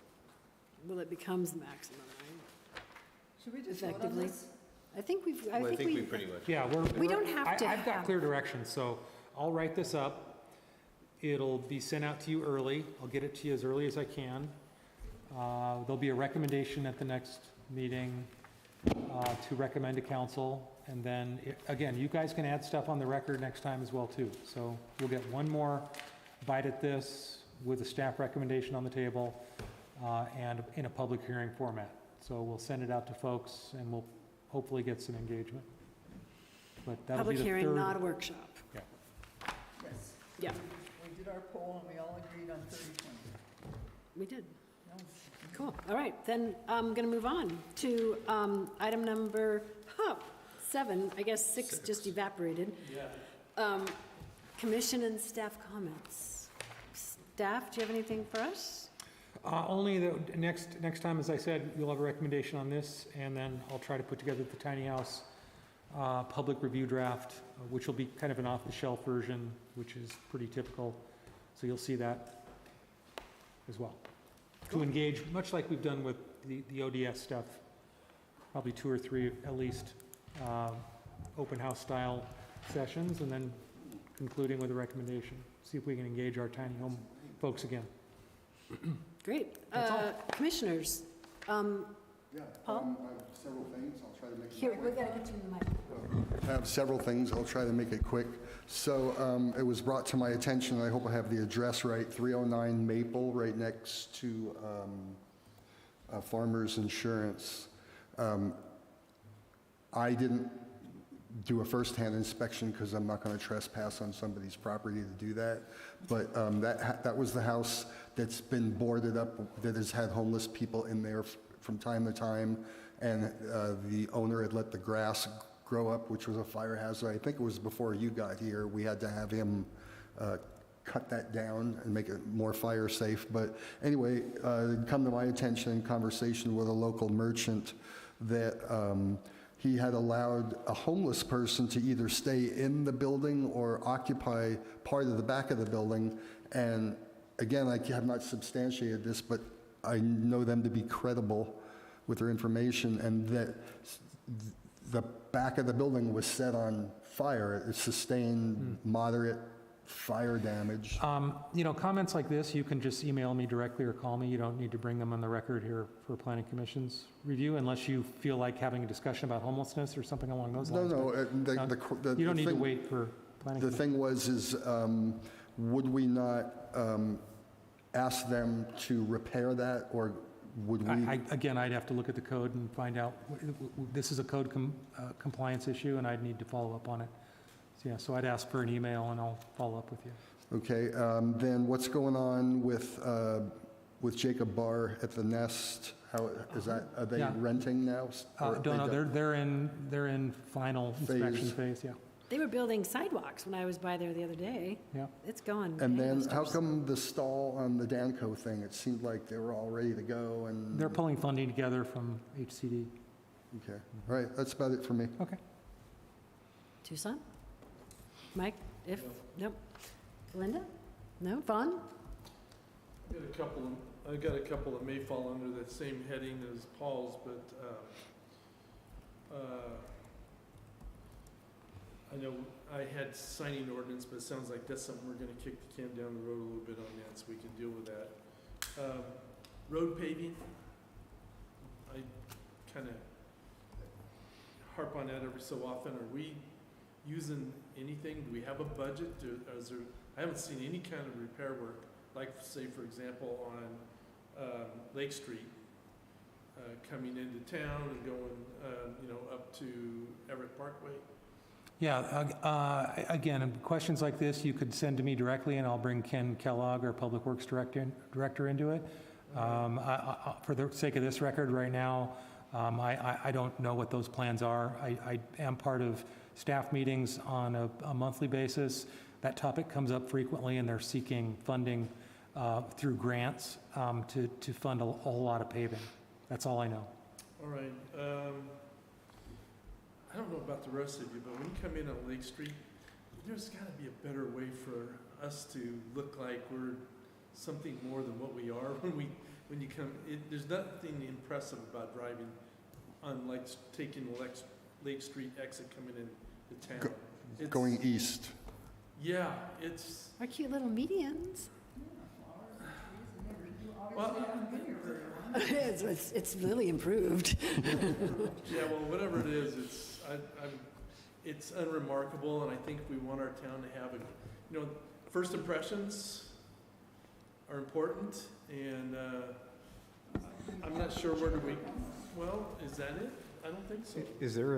Well, it becomes the maximum, right? Should we just vote on Effectively. this? I think Well, I think we pretty much. yeah, We don't have to I've got have- clear direction, so I'll write this up. It'll be sent out to you early. I'll get it to you as early as I can. There'll be a recommendation at the next meeting to recommend to council. And then, again, you guys can add stuff on the record next time as well, too. So you'll get one more bite at this with a staff recommendation on the table and in a public hearing format. So we'll send it out to folks, and we'll hopefully get some engagement. But that'll be Public the hearing, third. not a workshop. Yes. Yeah, We did our poll and we all agreed on 30/20. we did. No, Cool. All right, then I'm going to move on to item number 7. I guess 6 just evaporated. Yeah. Commission and staff comments. Staff, do you have anything for us? Only the next time, as I said, you'll have a recommendation on this, and then I'll try to put together the tiny house public review draft, which will be kind of an off-the-shelf version, which is pretty typical. So you'll see that as well. To engage, much like we've done with the ODS stuff, probably 2 or 3 at least, open house style sessions, and then concluding with a recommendation. See if we can engage our tiny home folks again. Great. That's all. Commissioners, Yeah, Paul? I have several things, I'll try to make it Here, quick. we got to get you in the mic. I have several things, I'll try to make it quick. So it was brought to my attention, I hope I have the address right, 309 Maple, right next to Farmers Insurance. I didn't do a firsthand inspection because I'm not going to trespass on somebody's property to do that, but that was the house that's been boarded up, that has had homeless people in there from time to time, and the owner had let the grass grow up, which was a fire hazard. I think it was before you got here. We had to have him cut that down and make it more fire safe. But anyway, it come to my attention in conversation with a local merchant that he had allowed a homeless person to either stay in the building or occupy part of the back of the building. And again, I have not substantiated this, but I know them to be credible with their information, and that the back of the building was set on fire. It sustained moderate fire damage. Comments like this, you can just email me directly or call me. You don't need to bring them on the record here for Planning Commission's review unless you feel like having a discussion about homelessness or something along those lines. No, You don't need to wait for Planning The Commission. thing was, would we not ask them to repair that or would we? Again, I'd have to look at the code and find out, this is a code compliance issue, and I'd need to follow up on it. So, yeah, so I'd ask for an email, and I'll follow up with you. Okay, then what's going on with Jacob Bar at the Nest? How, is that, are they Yeah. renting now? Or Don't know, they they're in final inspection phase, yeah. They were building sidewalks when I was by there the other day. Yeah. It's going. And then how gangbusters. come the stall on the Danco thing, it seemed like they were all ready to go and? They're pulling funding together from HCD. Okay, all right, that's about it for me. Okay. Tucson? Mike, if, nope. Linda? No, Vaughn? I got a couple that may fall under the same heading as Paul's, but, I know I had signing ordinance, but it sounds like that's something we're gonna kick the can down the road a little bit on that, so we can deal with that. Road paving, I kinda harp on that every so often. Are we using anything? Do we have a budget? Is there, I haven't seen any kind of repair work, like say, for example, on Lake Street, coming into town and going, up to Everett Parkway. Yeah, again, questions like this, you could send to me directly, and I'll bring Ken Kellogg, our Public Works Director, into it. For the sake of this record right now, I don't know what those plans are. I am part of staff meetings on a monthly basis. That topic comes up frequently, and they're seeking funding through grants to fund a whole lot of paving. That's all I know. All right, I don't know about the rest of you, but when you come in on Lake Street, there's gotta be a better way for us to look like we're something more than what we are when you come, there's nothing impressive about driving on taking Lake Street exit coming into town. It's- Going east. Yeah, it's, Our cute little medians. well, It's really improved. yeah, well, whatever it is, it's unremarkable, and I think we want our town to have first impressions are important, and I'm not sure is that it? I don't think so. Is there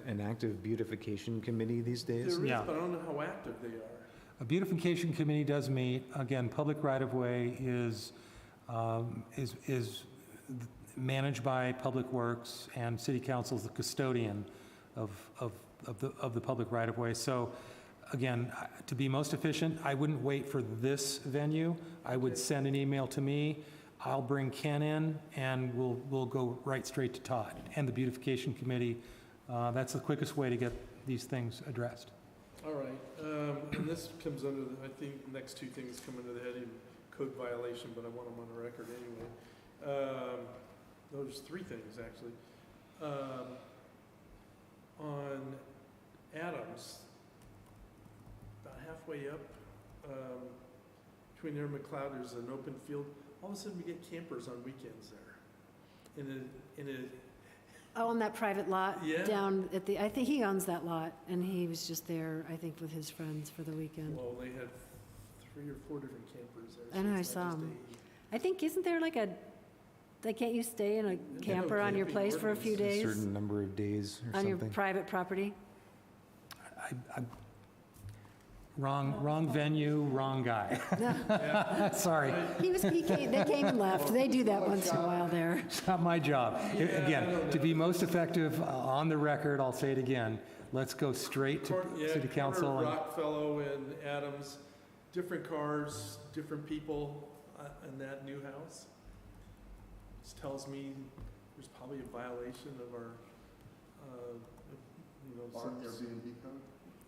an active beautification committee these days? There is, Yeah. but I don't know how active they are. A beautification committee does meet. Again, public right-of-way is managed by Public Works, and City Council is the custodian of the public right-of-way. So again, to be most efficient, I wouldn't wait for this venue. I would send an email to me. I'll bring Ken in, and we'll go right straight to Todd and the beautification committee. That's the quickest way to get these things addressed. All right, and this comes under, I think, the next two things come under the heading code violation, but I want them on the record anyway. Those three things, actually. On Adams, about halfway up, between there and McLeod, there's an open field. All of a sudden, we get campers on weekends there. Oh, on that private lot Yeah. down at I think he owns that lot, and he was just there, I think, with his friends for the weekend. Well, they had 3 or 4 different campers there. I know, I it's saw not just 'em. a- I think, isn't there can't you stay in a camper on your camping place for a few A days? certain number of days or On your something? private property? Wrong venue, wrong guy. Sorry, They came and left. They do that once in a while there. it's not my job. Again, to be most effective on the record, I'll say it again, let's go straight to City Council. Carter, and Rockfellow, and Adams, different cars, different people in that new house. This tells me there's probably a violation of our, Our some- Airbnb code?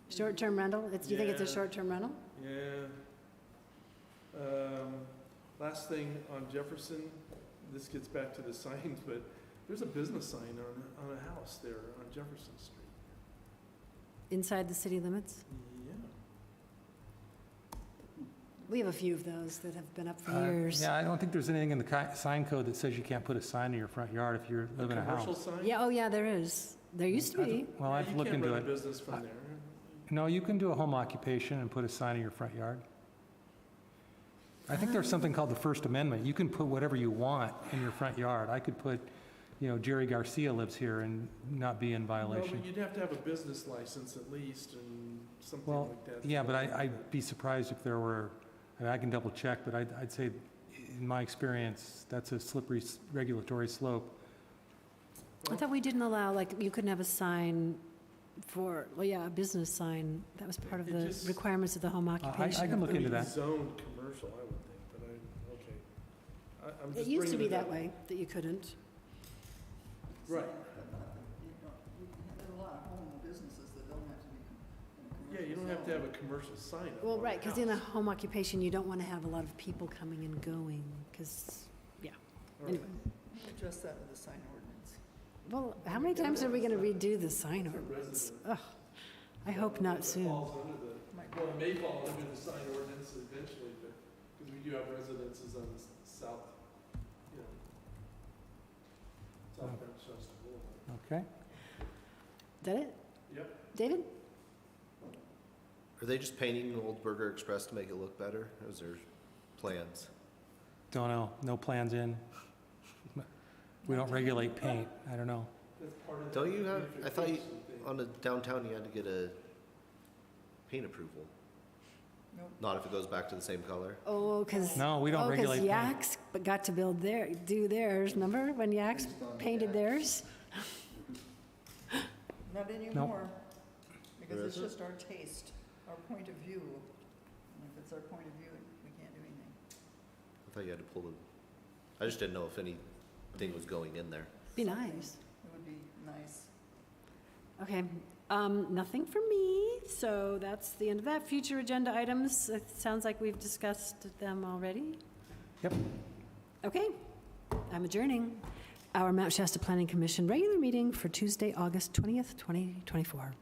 Short-term rental? Do you think it's a Yeah. short-term rental? Yeah. Last thing on Jefferson, this gets back to the signs, but there's a business sign on a house there on Jefferson Street. Inside the city limits? Yeah. We have a few of those that have been up for Uh, years. Yeah, I don't think there's anything in the sign code that says you can't put a sign in your front yard if you live in a Commercial house. sign? Yeah, oh yeah, there is. There used to be. Well, I've looked into You it. can't run a business from there. No, you can do a home occupation and put a sign in your front yard. I think there's something called the First Amendment. You can put whatever you want in your front yard. I could put, Jerry Garcia lives here and not be in No, violation. but you'd have to have a business license at least and something Well, like that. yeah, but I'd be surprised if there were, I can double check, but I'd say, in my experience, that's a slippery regulatory slope. I thought we didn't allow, like, you couldn't have a sign for, a business sign. That was part of It the just- requirements of the home I occupation. can look It'd into be that. zoned commercial, I would think, but okay. I'm It just used to be bringing it that up. way, that you couldn't. Right. There are a lot of home businesses that don't have to be in a Yeah, you don't have to have a commercial sign up Well, on right, the because in a house. home occupation, you don't want to have a lot of people coming and going, because, All right. anyway. Address that with the sign ordinance. Well, how many times are we going to redo the sign ordinance? Ugh, I hope not It soon. falls under the, well, it may fall under the sign ordinance eventually, but, because we do have residences on the south, southbound Shasta Boulevard. Okay. Is that it? Yep. David? Are they just painting Old Burger Express to make it look better? Or is there plans? Don't know. No plans in. We don't regulate paint. I don't know. That's part of the Don't you have, I thought you, beautification thing. on the downtown, you had to get a paint approval. Nope. Not if it goes back to the same color? Oh, because. No, we don't regulate paint. Yaks got to do theirs, remember, when Yaks painted theirs? Not anymore, because There it's isn't? just our taste, our point of view. And if it's our point of view, we can't do anything. I thought you had to pull the, I just didn't know if anything was going in there. Be Something. nice. It would be nice. Okay, nothing for me, so that's the end of that. Future agenda items, it sounds like we've discussed them already. Yep. Okay, I'm adjourning our Mount Shasta Planning Commission regular meeting for Tuesday, August 20th, 2024.